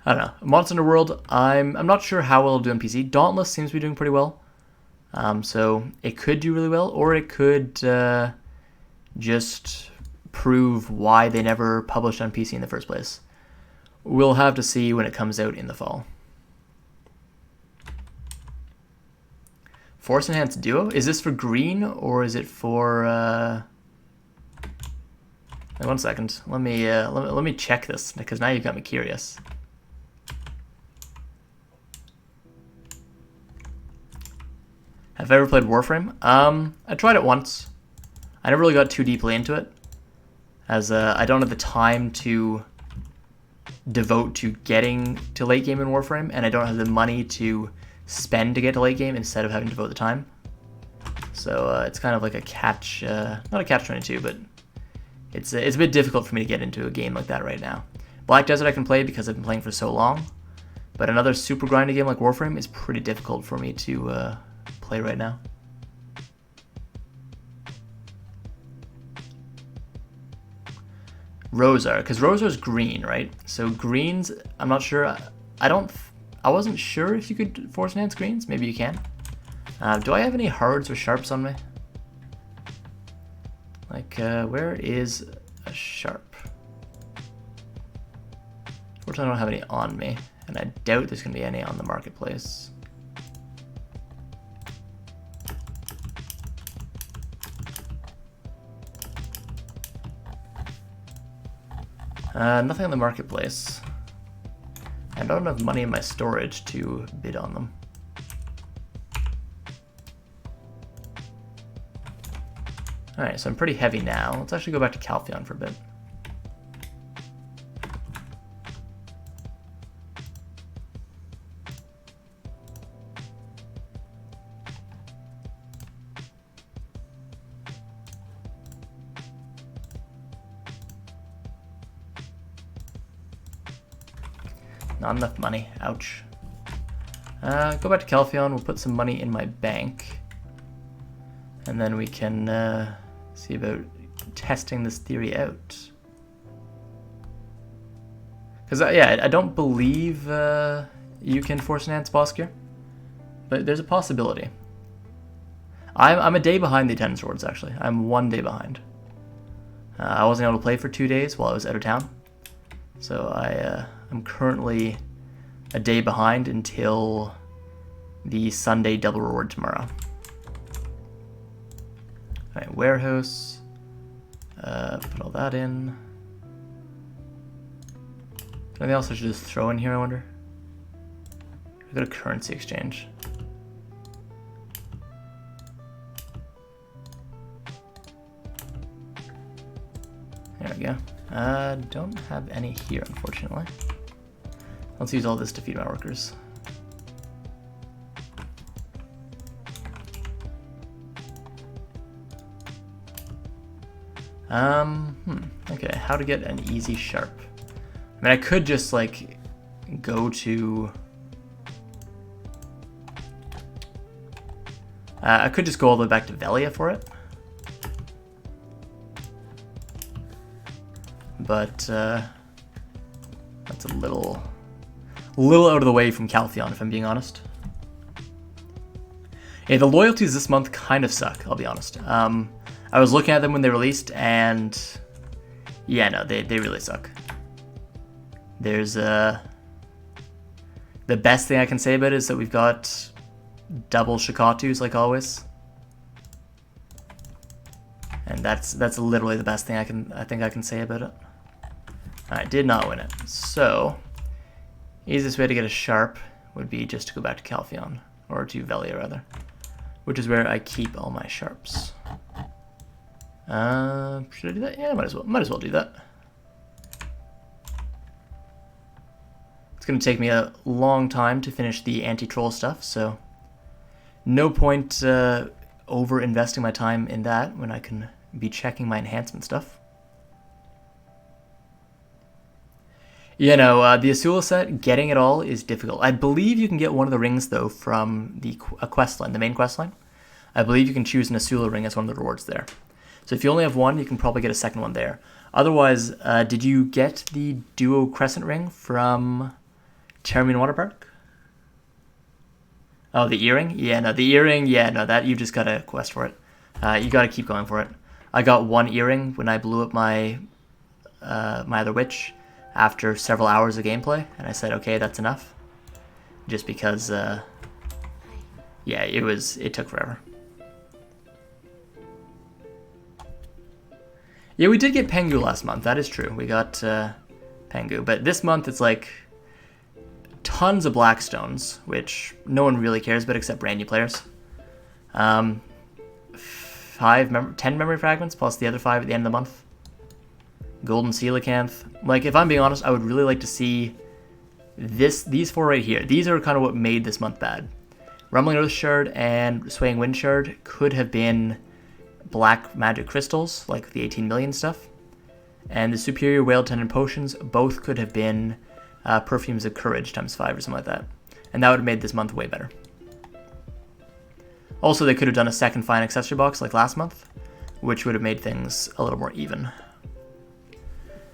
don't know. Monster Hunter World, I'm not sure how well it'll do on PC. Dauntless seems to be doing pretty well. So it could do really well, or it could just prove why they never published on PC in the first place. We'll have to see when it comes out in the fall. Force Enhanced Duo? Is this for green, or is it for... Wait 1 second. Let me check this, because now you've got me curious. Have I ever played Warframe? I tried it once. I never really got too deeply into it, as I don't have the time to devote to getting to late game in Warframe, and I don't have the money to spend to get to late game instead of having to devote the time. So it's kind of like a catch, not a catch-22, but it's a bit difficult for me to get into a game like that right now. Black Desert I can play because I've been playing for so long, but another super grindy game like Warframe is pretty difficult for me to play right now. Rosar, because Rosar's green, right? So greens, I'm not sure. I wasn't sure if you could force enhance greens. Maybe you can. Do I have any hards or sharps on me? Like, where is a sharp? Unfortunately, I don't have any on me, and I doubt there's going to be any on the marketplace. Nothing on the marketplace. I don't have money in my storage to bid on them. Alright, so I'm pretty heavy now. Let's actually go back to Calpheon for a bit. Not enough money. Ouch. Go back to Calpheon. We'll put some money in my bank. And then we can see about testing this theory out. Because, yeah, I don't believe you can force enhance boss gear. But there's a possibility. I'm a day behind the attendance rewards, actually. I'm 1 day behind. I wasn't able to play for 2 days while I was out of town. So I'm currently a day behind until the Sunday double reward tomorrow. Alright, warehouse. Put all that in. Anything else I should just throw in here, I wonder? Go to currency exchange. There we go. Don't have any here, unfortunately. Let's use all this to feed my workers. Okay, how to get an easy sharp. I mean, I could just, like, go to... I could just go all the way back to Velia for it. But, that's a little out of the way from Calpheon, if I'm being honest. Yeah, the loyalties this month kind of suck, I'll be honest. I was looking at them when they released, and yeah, no, they really suck. There's the best thing I can say about it is that we've got double Shikatus like always, and that's literally the best thing I think I can say about it. I did not win it, so easiest way to get a sharp would be just to go back to Calpheon, or to Velia rather, which is where I keep all my sharps. Should I do that? Yeah, might as well do that. It's going to take me a long time to finish the anti-troll stuff, so no point over investing my time in that when I can be checking my enhancement stuff. You know, the Asula set, getting it all is difficult. I believe you can get one of the rings, though, from a quest line, the main quest line. I believe you can choose an Asula ring as one of the rewards there. So if you only have one, you can probably get a second one there. Otherwise, did you get the Duo Crescent ring from Terramine Water Park? Oh, the earring? Yeah, no, the earring, yeah, no, that you just got a quest for it. You got to keep going for it. I got one earring when I blew up my my other witch after several hours of gameplay, and I said, okay, that's enough. Just because, yeah, it took forever. Yeah, we did get Pengu last month, that is true. We got Pengu, but this month it's like tons of Blackstones, which no one really cares about except brand new players. 10 memory fragments plus the other 5 at the end of the month. Golden Coelacanth. Like, if I'm being honest, I would really like to see these 4 right here. These are kind of what made this month bad. Rumbling Earth Shard and Swaying Wind Shard could have been black magic crystals, like the 18 million stuff. And the Superior Whale Tendon Potions both could have been Perfumes of Courage times 5 or something like that. And that would have made this month way better. Also, they could have done a second fine accessory box like last month, which would have made things a little more even.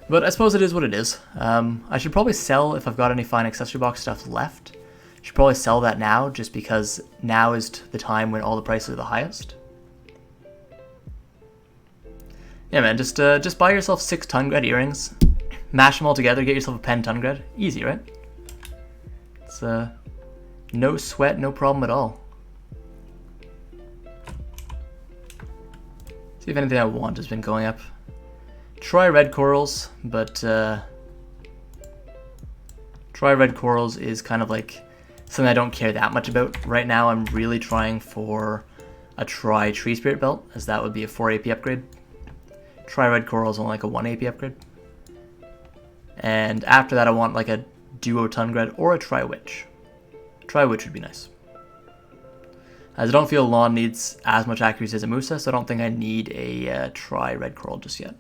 But I suppose it is what it is. I should probably sell if I've got any fine accessory box stuff left. I should probably sell that now, just because now is the time when all the prices are the highest. Yeah, man, just buy yourself 6 tongue red earrings. mash them all together, get yourself a pen Tungred. Easy, right? It's no sweat, no problem at all. See if anything I want has been going up. Try red corals, but try red corals is kind of like something I don't care that much about. Right now I'm really trying for a try tree spirit belt, as that would be a 4 AP upgrade. Try red coral is only like a 1 AP upgrade. And after that I want like a duo Tungred or a try witch. Try witch would be nice. As I don't feel Lahn needs as much accuracy as a Musa, so I don't think I need a try red coral just yet.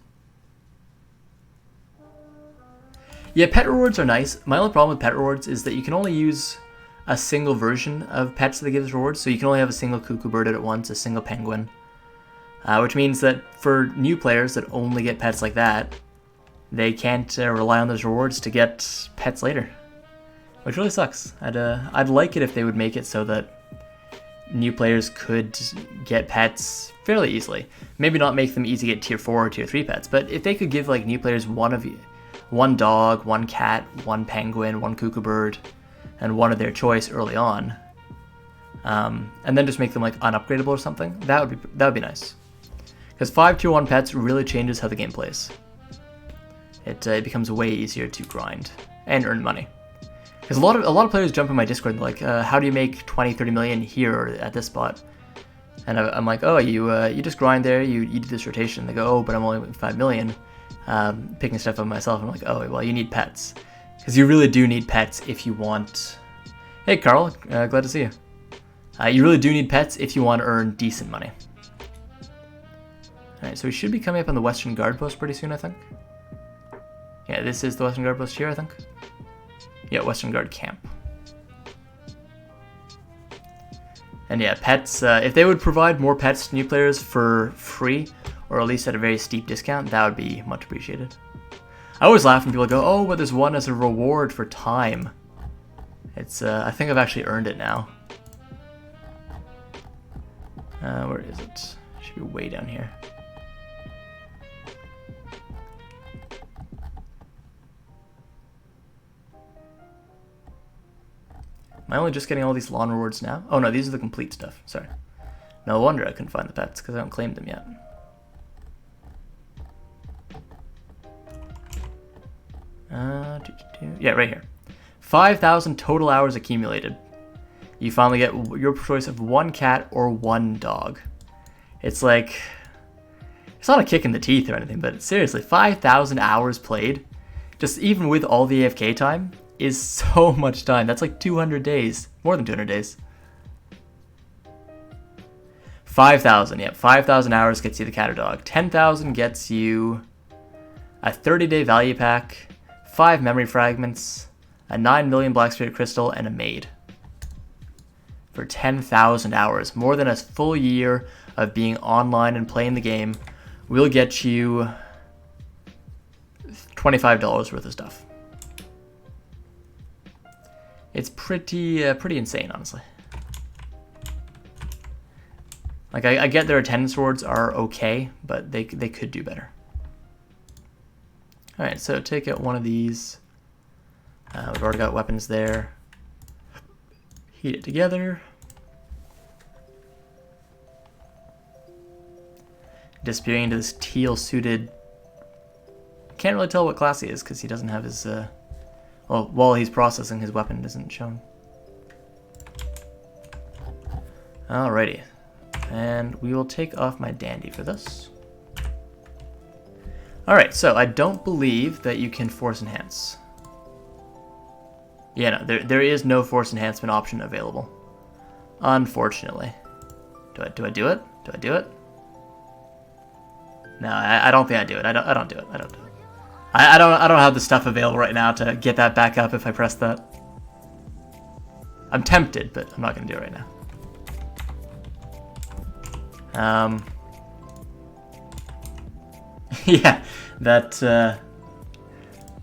Yeah, pet rewards are nice. My only problem with pet rewards is that you can only use a single version of pets that gives rewards, so you can only have a single cuckoo bird at once, a single penguin. Which means that for new players that only get pets like that, they can't rely on those rewards to get pets later, which really sucks. I'd like it if they would make it so that new players could get pets fairly easily. Maybe not make them easy to get tier 4 or tier 3 pets, but if they could give like new players one dog, one cat, one penguin, one cuckoo bird, and one of their choice early on, and then just make them like unupgradable or something, that would be nice. Because 5 tier 1 pets really changes how the game plays. It becomes way easier to grind and earn money. Because a lot of players jump in my Discord and like, how do you make 20, 30 million here or at this spot? And I'm like, oh, you just grind there, you do this rotation. They go, oh, but I'm only making 5 million, picking stuff up myself. I'm like, oh, well, you need pets. Because you really do need pets if you want... Hey, Carl, glad to see you. You really do need pets if you want to earn decent money. Alright, so we should be coming up on the Western Guard Post pretty soon, I think. Yeah, this is the Western Guard Post here, I think. Yeah, Western Guard Camp. And yeah, pets, if they would provide more pets to new players for free, or at least at a very steep discount, that would be much appreciated. I always laugh when people go, oh, but there's one as a reward for time. It's, I think I've actually earned it now. Where is it? Should be way down here. Am I only just getting all these Lahn rewards now? Oh no, these are the complete stuff. Sorry. No wonder I couldn't find the pets, because I haven't claimed them yet. Yeah, right here. 5,000 total hours accumulated. You finally get your choice of one cat or one dog. It's like... It's not a kick in the teeth or anything, but seriously, 5,000 hours played, just even with all the AFK time, is so much time. That's like 200 days. More than 200 days. 5,000, yep. 5,000 hours gets you the cat or dog. 10,000 gets you a 30-day value pack, 5 memory fragments, a 9 million Black Spirit Crystal, and a maid. For 10,000 hours. More than a full year of being online and playing the game will get you $25 worth of stuff. It's pretty insane, honestly. Like, I get their attendance rewards are okay, but they could do better. Alright, so take out one of these. We've already got weapons there. Heat it together. Disappearing into this teal-suited... Can't really tell what class he is, because he doesn't have his... Well, while he's processing, his weapon isn't shown. Alrighty. And we will take off my dandy for this. Alright, so I don't believe that you can force enhance. Yeah, no, there is no force enhancement option available. Unfortunately. Do I do it? Do I do it? No, I don't think I do it. I don't do it. I don't do it. I don't have the stuff available right now to get that back up if I press that. I'm tempted, but I'm not going to do it right now. Yeah, that,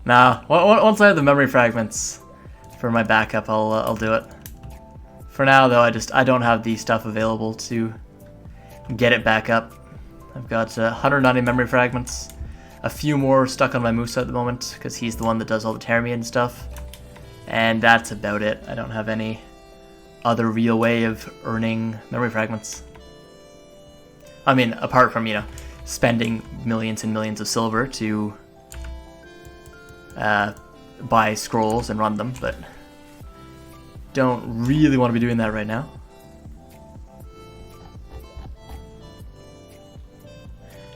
nah, once I have the memory fragments for my backup, I'll do it. For now, though, I don't have the stuff available to get it back up. I've got 190 memory fragments, a few more stuck on my moveset at the moment, because he's the one that does all the tear me and stuff. And that's about it. I don't have any other real way of earning memory fragments. I mean, apart from, you know, spending millions and millions of silver to buy scrolls and run them, but don't really want to be doing that right now.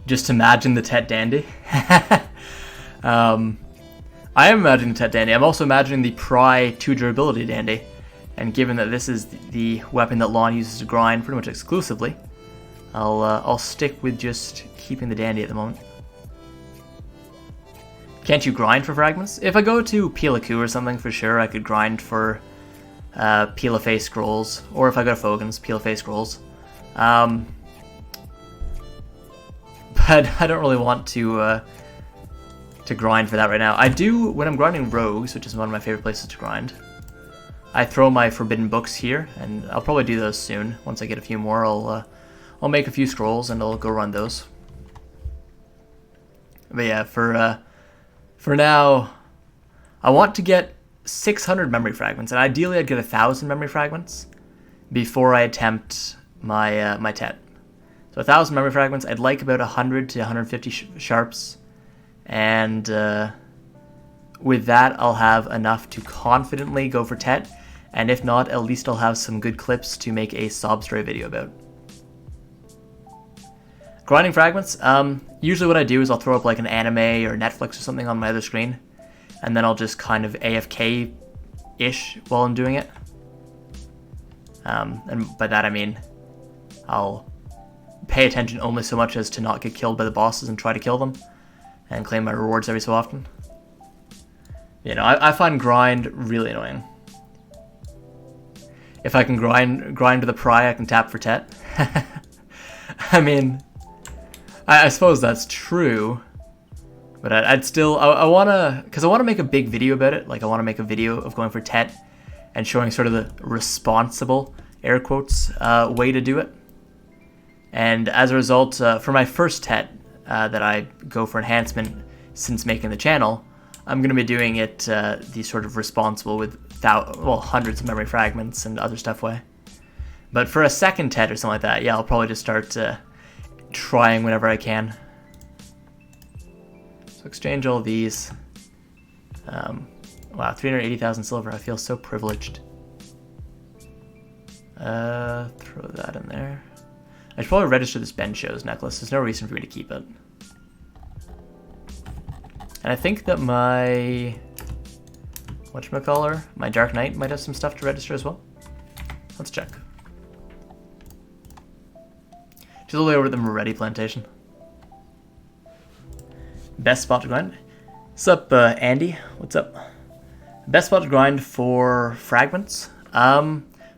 Just imagine the Tet Dandy. I am imagining the Tet Dandy. I'm also imagining the Pry 2 durability Dandy. And given that this is the weapon that Lahn uses to grind pretty much exclusively, I'll stick with just keeping the Dandy at the moment. Can't you grind for fragments? If I go to Pila-Ku or something, for sure I could grind for Pila-Face scrolls, or if I go to Fogan's, Pila-Face scrolls. But I don't really want to grind for that right now. I do when I'm grinding rogues, which is one of my favorite places to grind. I throw my forbidden books here, and I'll probably do those soon. Once I get a few more, I'll make a few scrolls and I'll go run those. But yeah, for now, I want to get 600 memory fragments, and ideally I'd get 1,000 memory fragments before I attempt my my Tet. So 1,000 memory fragments. I'd like about 100 to 150 sharps, and with that I'll have enough to confidently go for Tet, and if not, at least I'll have some good clips to make a sob story video about. Grinding fragments, usually what I do is I'll throw up like an anime or Netflix or something on my other screen, and then I'll just kind of AFK-ish while I'm doing it. And by that I mean I'll pay attention only so much as to not get killed by the bosses and try to kill them, and claim my rewards every so often. You know, I find grind really annoying. If I can grind to the Pry, I can tap for Tet. I mean, I suppose that's true, but I'd still, I want to make a big video about it. Like, I want to make a video of going for Tet and showing sort of the responsible, air quotes, way to do it. And as a result, for my first Tet that I go for enhancement since making the channel, I'm going to be doing it the sort of responsible with hundreds of memory fragments and other stuff way. But for a second Tet or something like that, yeah, I'll probably just start trying whenever I can. So exchange all these. Wow, 380,000 silver. I feel so privileged. Throw that in there. I should probably register this Ben Shows necklace. There's no reason for me to keep it. And I think that my whatchamacallit, my Dark Knight might have some stuff to register as well. Let's check. She's all the way over at the Moretti plantation. Best spot to grind. What's up, Andy? What's up? Best spot to grind for fragments.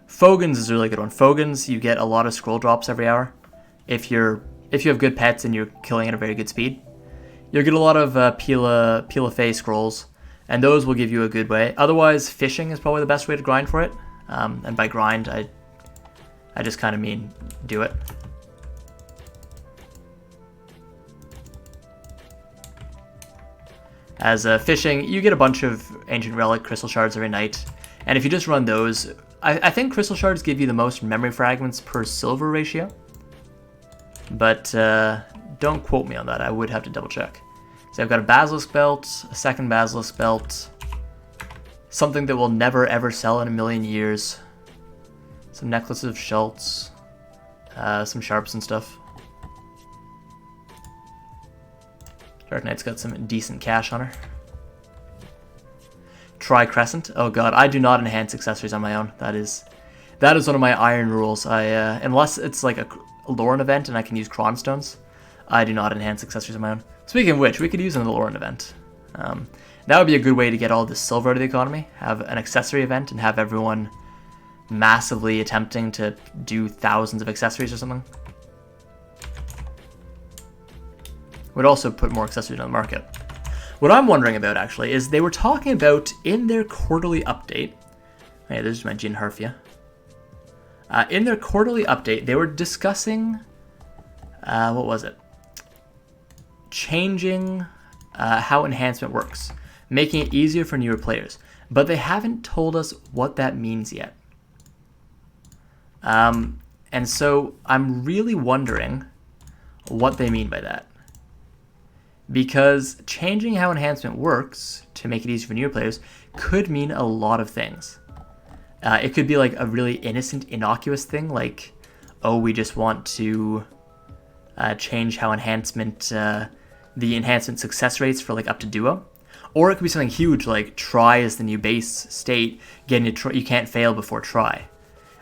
Fogan's is a really good one. Fogan's, you get a lot of scroll drops every hour. If you have good pets and you're killing at a very good speed, you'll get a lot of Pila-Face scrolls, and those will give you a good way. Otherwise, fishing is probably the best way to grind for it. And by grind, I just kind of mean do it. As fishing, you get a bunch of ancient relic crystal shards every night, and if you just run those, I think crystal shards give you the most memory fragments per silver ratio, but don't quote me on that. I would have to double check. So I've got a basilisk belt, a second basilisk belt, something that will never ever sell in a million years, some necklaces of Schultz, some sharps and stuff. Dark Knight's got some decent cash on her. Tri-Crescent. Oh god, I do not enhance accessories on my own. That is one of my iron rules. Unless it's like a Lauren event and I can use Cron Stones, I do not enhance accessories on my own. Speaking of which, we could use another Lauren event. That would be a good way to get all this silver out of the economy. Have an accessory event and have everyone massively attempting to do thousands of accessories or something. Would also put more accessories on the market. What I'm wondering about, actually, is they were talking about in their quarterly update. Hey, there's my Jin Harfia. In their quarterly update, they were discussing, what was it? changing how enhancement works, making it easier for newer players. But they haven't told us what that means yet. And so I'm really wondering what they mean by that. Because changing how enhancement works to make it easier for newer players could mean a lot of things. It could be like a really innocent, innocuous thing, like, oh, we just want to change how the enhancement success rates for like up to duo. Or it could be something huge, like try is the new base state, getting you can't fail before try.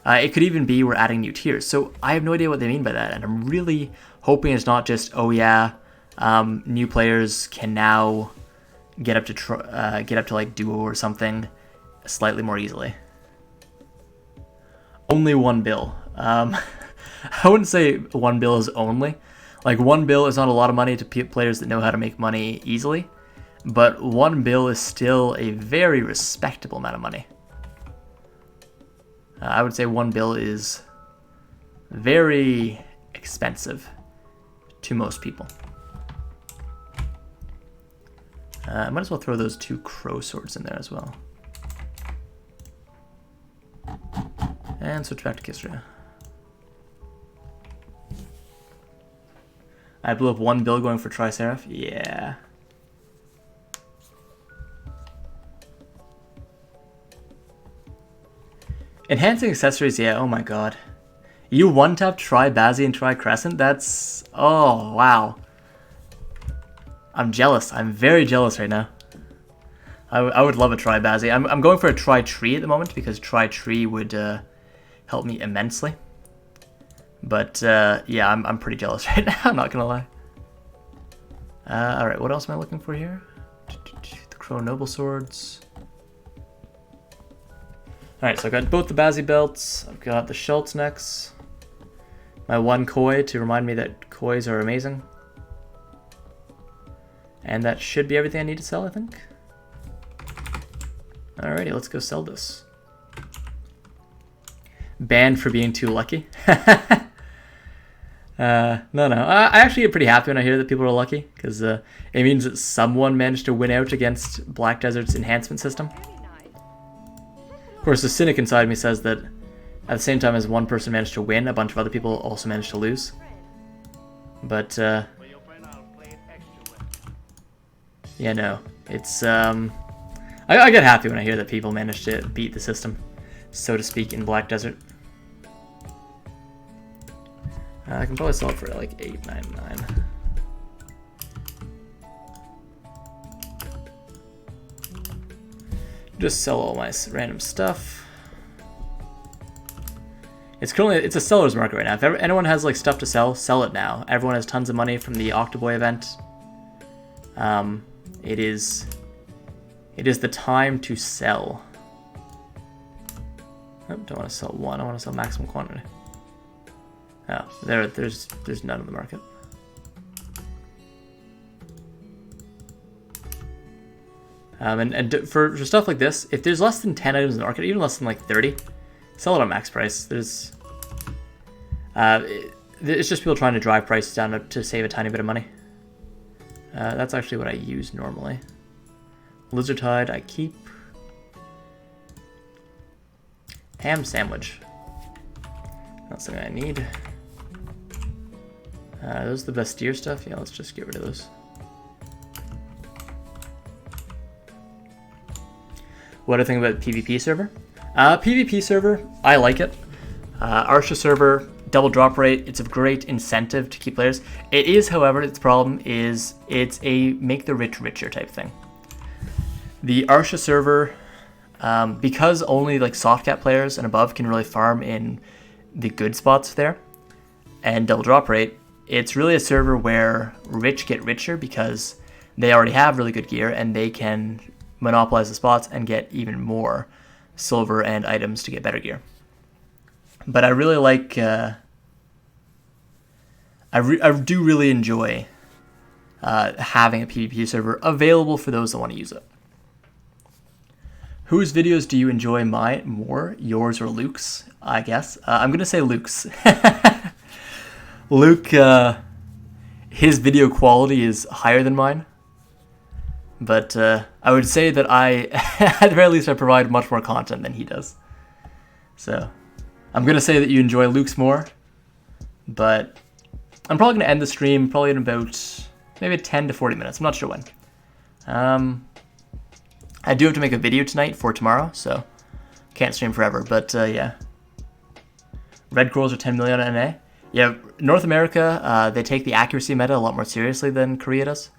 It could even be we're adding new tiers. So I have no idea what they mean by that, and I'm really hoping it's not just, oh yeah, new players can now get up to like duo or something slightly more easily. Only 1 bill. I wouldn't say 1 bill is only. Like 1 bill is not a lot of money to players that know how to make money easily, but 1 bill is still a very respectable amount of money. I would say 1 bill is very expensive to most people. I might as well throw those 2 crow swords in there as well. And switch back to Kisra. I blew up 1 bill going for Triceraph. Yeah. Enhancing accessories, yeah, oh my god. You one-tap Tri-Bazzi and Tri-Crescent? That's... oh, wow. I'm jealous. I'm very jealous right now. I would love a Tri-Bazzi. I'm going for a Tri-Tree at the moment because Tri-Tree would help me immensely. But, yeah, I'm pretty jealous right now, I'm not gonna lie. Alright, what else am I looking for here? The Crow Noble Swords. Alright, so I've got both the Bazzi belts, I've got the Schultz necks, my 1 koi to remind me that kois are amazing. And that should be everything I need to sell, I think. Alrighty, let's go sell this. Banned for being too lucky. No. I actually get pretty happy when I hear that people are lucky, because it means that someone managed to win out against Black Desert's enhancement system. Of course, the cynic inside me says that at the same time as one person managed to win, a bunch of other people also managed to lose. But, yeah, no. It's, I get happy when I hear that people manage to beat the system, so to speak, in Black Desert. I can probably sell it for like $8.99. Just sell all my random stuff. It's a seller's market right now. If anyone has like stuff to sell it now. Everyone has tons of money from the Octoboy event. It is the time to sell. Oh, don't want to sell one. I want to sell maximum quantity. Oh, there's none in the market. And for stuff like this, if there's less than 10 items in the market, even less than like 30, sell it on max price. It's just people trying to drive prices down to save a tiny bit of money. That's actually what I use normally. Lizard hide I keep. Ham sandwich. That's something I need. Those are the Vestir stuff. Yeah, let's just get rid of those. What do I think about PvP server? PvP server, I like it. Arsha server, double drop rate, it's a great incentive to keep players. It is, however, its problem is it's a make the rich richer type thing. The Arsha server, because only like soft cap players and above can really farm in the good spots there, and double drop rate, it's really a server where rich get richer because they already have really good gear and they can monopolize the spots and get even more silver and items to get better gear. But I really like, I do really enjoy having a PvP server available for those that want to use it. Whose videos do you enjoy more, yours or Luke's, I guess? I'm going to say Luke's. Luke, his video quality is higher than mine. But I would say that I, at the very least, I provide much more content than he does. So I'm going to say that you enjoy Luke's more. But I'm probably going to end the stream probably in about maybe 10 to 40 minutes. I'm not sure when. I do have to make a video tonight for tomorrow, so can't stream forever. But yeah. Red Corals are 10 million on NA. Yeah, North America, they take the accuracy meta a lot more seriously than Korea does.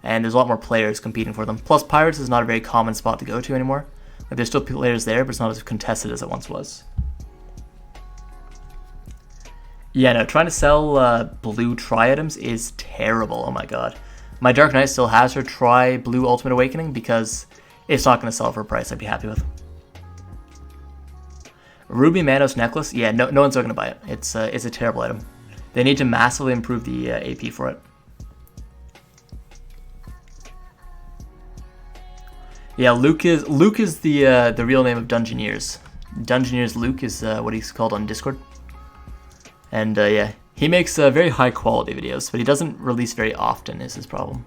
And there's a lot more players competing for them. Plus, Pirates is not a very common spot to go to anymore. Like, there's still players there, but it's not as contested as it once was. Yeah, no, trying to sell blue Tri items is terrible. Oh my god. My Dark Knight still has her Tri Blue Ultimate Awakening because it's not going to sell for a price I'd be happy with. Ruby Manos Necklace, yeah, no one's going to buy it. It's a terrible item. They need to massively improve the AP for it. Yeah, Luke is the real name of Dungeoneers. Dungeoneers Luke is what he's called on Discord. And yeah, he makes very high quality videos, but he doesn't release very often is his problem.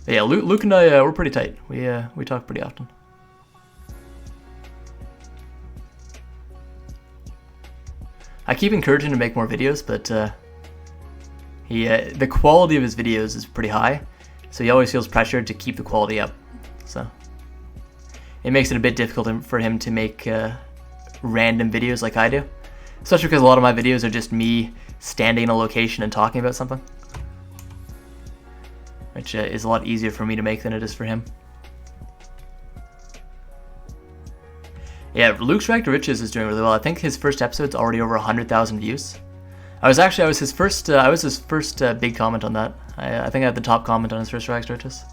But yeah, Luke and I, we're pretty tight. We talk pretty often. I keep encouraging him to make more videos, but the quality of his videos is pretty high, so he always feels pressured to keep the quality up. So it makes it a bit difficult for him to make random videos like I do. Especially because a lot of my videos are just me standing in a location and talking about something. Which is a lot easier for me to make than it is for him. Yeah, Luke's Rack to Riches is doing really well. I think his first episode's already over 100,000 views. I was his first big comment on that. I think I had the top comment on his first Rack to Riches.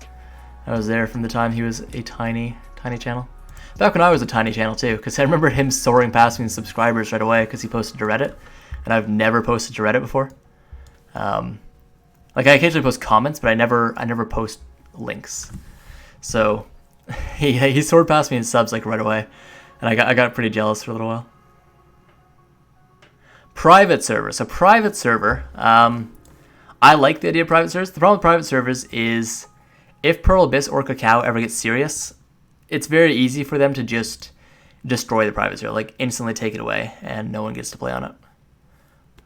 I was there from the time he was a tiny channel. Back when I was a tiny channel too, because I remember him soaring past me in subscribers right away because he posted to Reddit, and I've never posted to Reddit before. Like I occasionally post comments, but I never post links. So he soared past me in subs like right away, and I got pretty jealous for a little while. Private server. So private server. I like the idea of private servers. The problem with private servers is if Pearl Abyss or Cacao ever gets serious, it's very easy for them to just destroy the private server, like instantly take it away, and no one gets to play on it.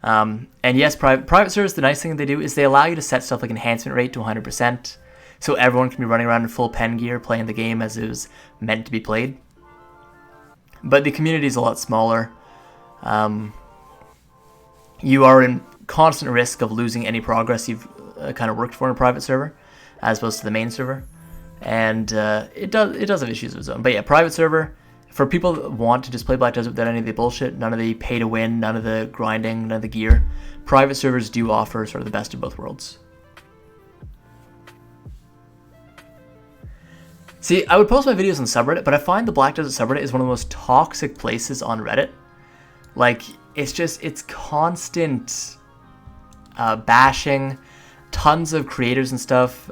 And yes, private servers, the nice thing they do is they allow you to set stuff like enhancement rate to 100%, so everyone can be running around in full pen gear playing the game as it was meant to be played. But the community is a lot smaller. You are in constant risk of losing any progress you've kind of worked for in a private server, as opposed to the main server. And it does have issues of its own. But yeah, private server, for people that want to just play Black Desert without any of the bullshit, none of the pay to win, none of the grinding, none of the gear, private servers do offer sort of the best of both worlds. See, I would post my videos on subreddit, but I find the Black Desert subreddit is one of the most toxic places on Reddit. Like, it's constant bashing. Tons of creators and stuff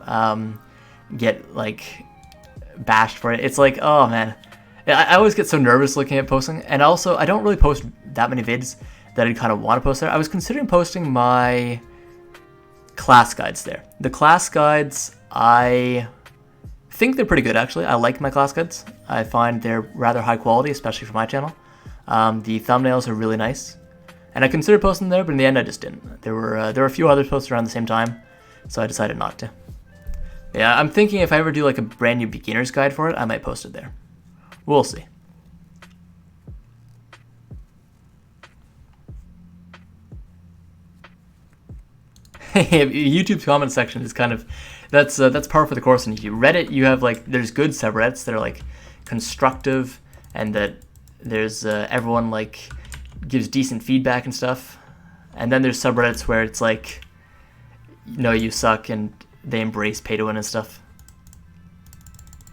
get like bashed for it. It's like, oh man, I always get so nervous looking at posting, and also I don't really post that many vids that I kind of want to post there. I was considering posting my class guides there. The class guides, I think they're pretty good actually. I like my class guides. I find they're rather high quality, especially for my channel. The thumbnails are really nice, and I considered posting there, but in the end I just didn't. There were a few others posted around the same time, so I decided not to. Yeah, I'm thinking if I ever do like a brand new beginner's guide for it, I might post it there. We'll see. YouTube's comment section is kind of, that's par for the course on YouTube. Reddit, you have like, there's good subreddits that are like constructive, and that there's everyone like gives decent feedback and stuff. And then there's subreddits where it's like, no, you suck, and they embrace pay to win and stuff.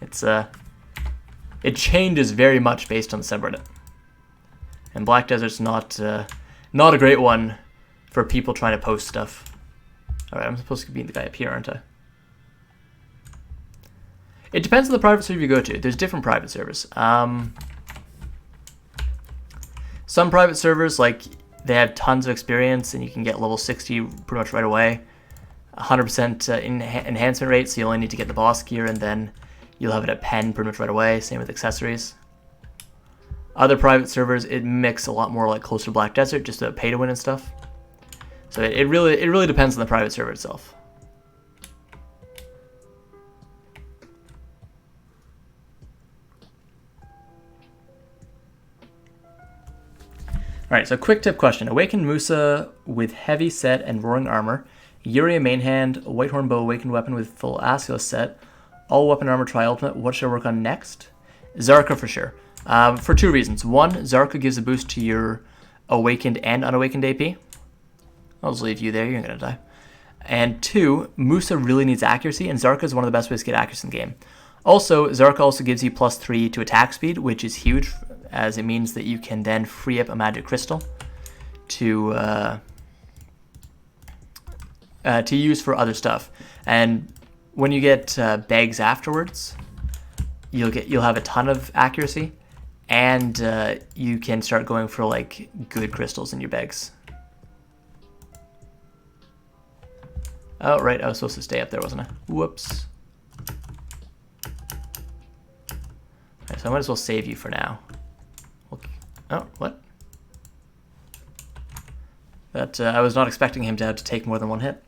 It changes very much based on the subreddit. And Black Desert's not a great one for people trying to post stuff. Alright, I'm supposed to be the guy up here, aren't I? It depends on the private server you go to. There's different private servers. Some private servers, like, they have tons of experience and you can get level 60 pretty much right away. 100% enhancement rate, so you only need to get the boss gear, and then you'll have it at pen pretty much right away. Same with accessories. Other private servers, it mix a lot more like closer to Black Desert, just to pay to win and stuff. So it really depends on the private server itself. Alright, so quick tip question. Awakened Musa with heavy set and roaring armor. Yuria main hand, Whitehorn bow awakened weapon with full Asculus set. All weapon armor tri-ultimate. What should I work on next? Zarka for sure. For two reasons. One, Zarka gives a boost to your awakened and unawakened AP. I'll just leave you there, you're gonna die. And two, Musa really needs accuracy, and Zarka is one of the best ways to get accuracy in the game. Also, Zarka also gives you +3 to attack speed, which is huge, as it means that you can then free up a magic crystal to use for other stuff. And when you get bags afterwards, you'll have a ton of accuracy, and you can start going for like good crystals in your bags. Oh right, I was supposed to stay up there, wasn't I? Whoops. Okay, so I might as well save you for now. Oh, what? That I was not expecting him to have to take more than one hit.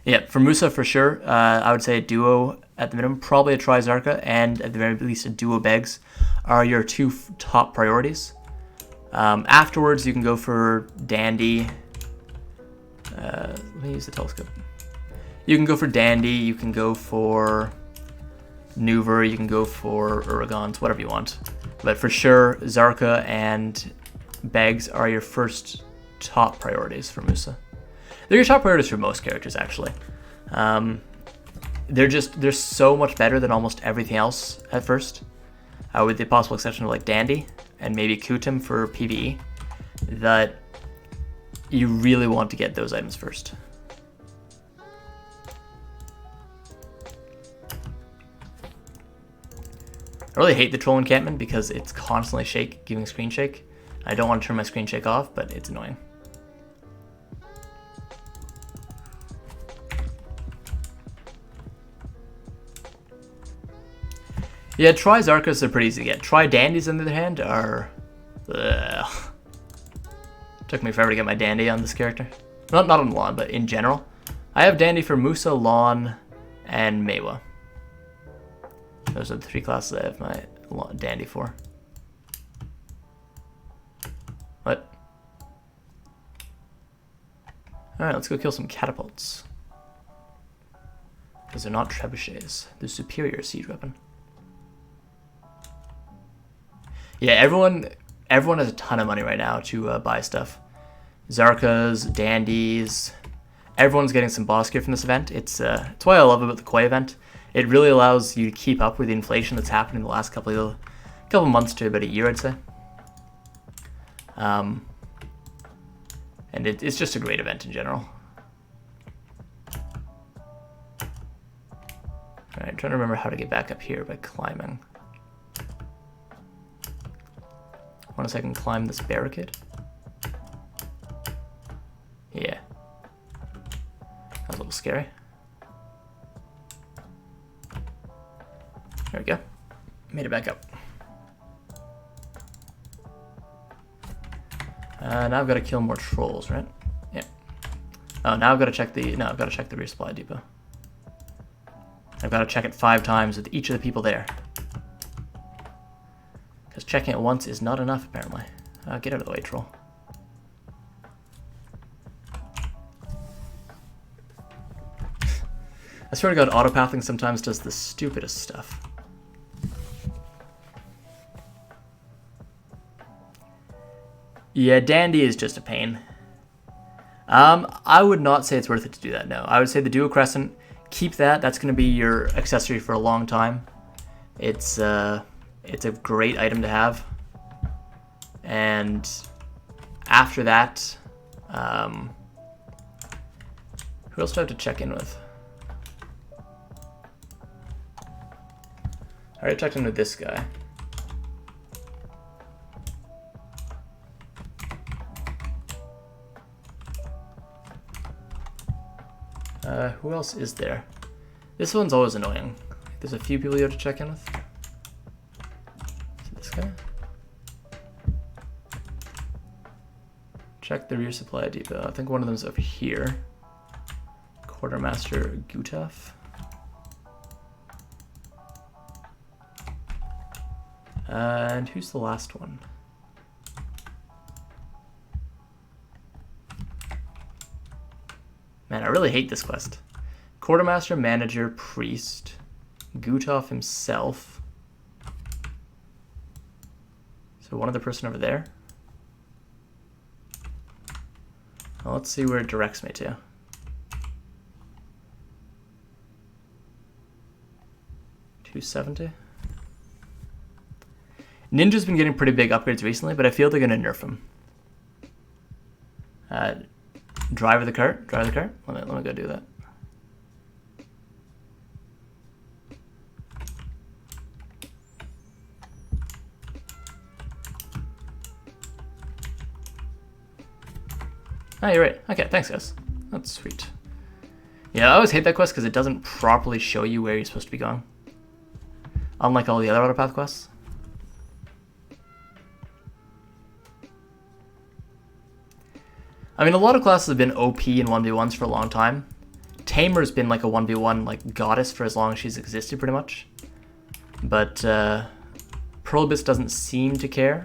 Yeah, for Musa for sure, I would say a duo at the minimum, probably a Tri-Zarka, and at the very least a duo Begs are your two top priorities. Afterwards, you can go for Dandy. Let me use the telescope. You can go for Dandy, you can go for Nuver, you can go for Uragons, whatever you want. But for sure, Zarka and Begs are your first top priorities for Musa. They're your top priorities for most characters, actually. They're so much better than almost everything else at first, with the possible exception of like Dandy and maybe Kutum for PvE, that you really want to get those items first. I really hate the troll encampment because it's constantly giving screen shake. I don't want to turn my screen shake off, but it's annoying. Yeah, Tri-Zarkas are pretty easy to get. Tri-Dandies, on the other hand, are... Ugh. Took me forever to get my Dandy on this character. Not on Lahn, but in general. I have Dandy for Musa, Lahn, and Meiwa. Those are the three classes I have my Dandy for. What? Alright, let's go kill some catapults. Because they're not trebuchets. They're superior siege weapon. Yeah, everyone has a ton of money right now to buy stuff. Zarkas, Dandies. Everyone's getting some boss gear from this event. It's why I love about the Koi event. It really allows you to keep up with the inflation that's happened in the last couple months to about a year, I'd say. And it's just a great event in general. Alright, I'm trying to remember how to get back up here by climbing. I want to see if I can climb this barricade. Yeah. That was a little scary. There we go. Made it back up. Now I've got to kill more trolls, right? Yeah. Oh, now I've got to check the... No, I've got to check the resupply depot. I've got to check it 5 times with each of the people there. Because checking it once is not enough, apparently. Get out of the way, troll. I swear to God, autopathing sometimes does the stupidest stuff. Yeah, Dandy is just a pain. I would not say it's worth it to do that, no. I would say the Duo Crescent, keep that. That's going to be your accessory for a long time. It's a great item to have. And after that, who else do I have to check in with? I already checked in with this guy. Who else is there? This one's always annoying. There's a few people you have to check in with. Is it this guy? Check the rear supply depot. I think one of them's over here. Quartermaster Gutaf. And who's the last one? Man, I really hate this quest. Quartermaster, Manager, Priest, Gutaf himself. So one other person over there. Well, let's see where it directs me to. $270. Ninja's been getting pretty big upgrades recently, but I feel they're going to nerf him. Driver the cart. Drive the cart. Let me go do that. Oh, you're right. Okay, thanks, guys. That's sweet. Yeah, I always hate that quest because it doesn't properly show you where you're supposed to be going. Unlike all the other autopath quests. I mean, a lot of classes have been OP in 1v1s for a long time. Tamer's been like a 1v1 like goddess for as long as she's existed, pretty much. But Pearlbis doesn't seem to care.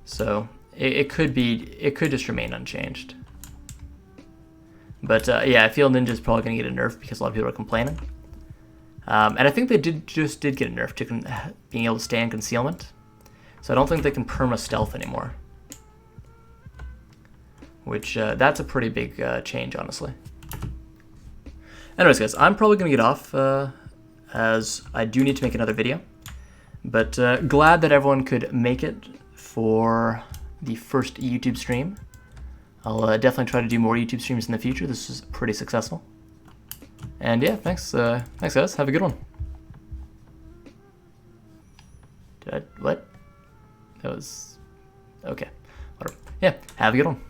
So it could just remain unchanged. But yeah, I feel Ninja's probably going to get a nerf because a lot of people are complaining. And I think they just did get a nerf to being able to stay in concealment. So I don't think they can perma stealth anymore. Which, that's a pretty big change, honestly. Anyways, guys, I'm probably going to get off, as I do need to make another video. But glad that everyone could make it for the first YouTube stream. I'll definitely try to do more YouTube streams in the future. This was pretty successful. And yeah, thanks guys. Have a good one. What? That was... okay. Whatever. Yeah, have a good one.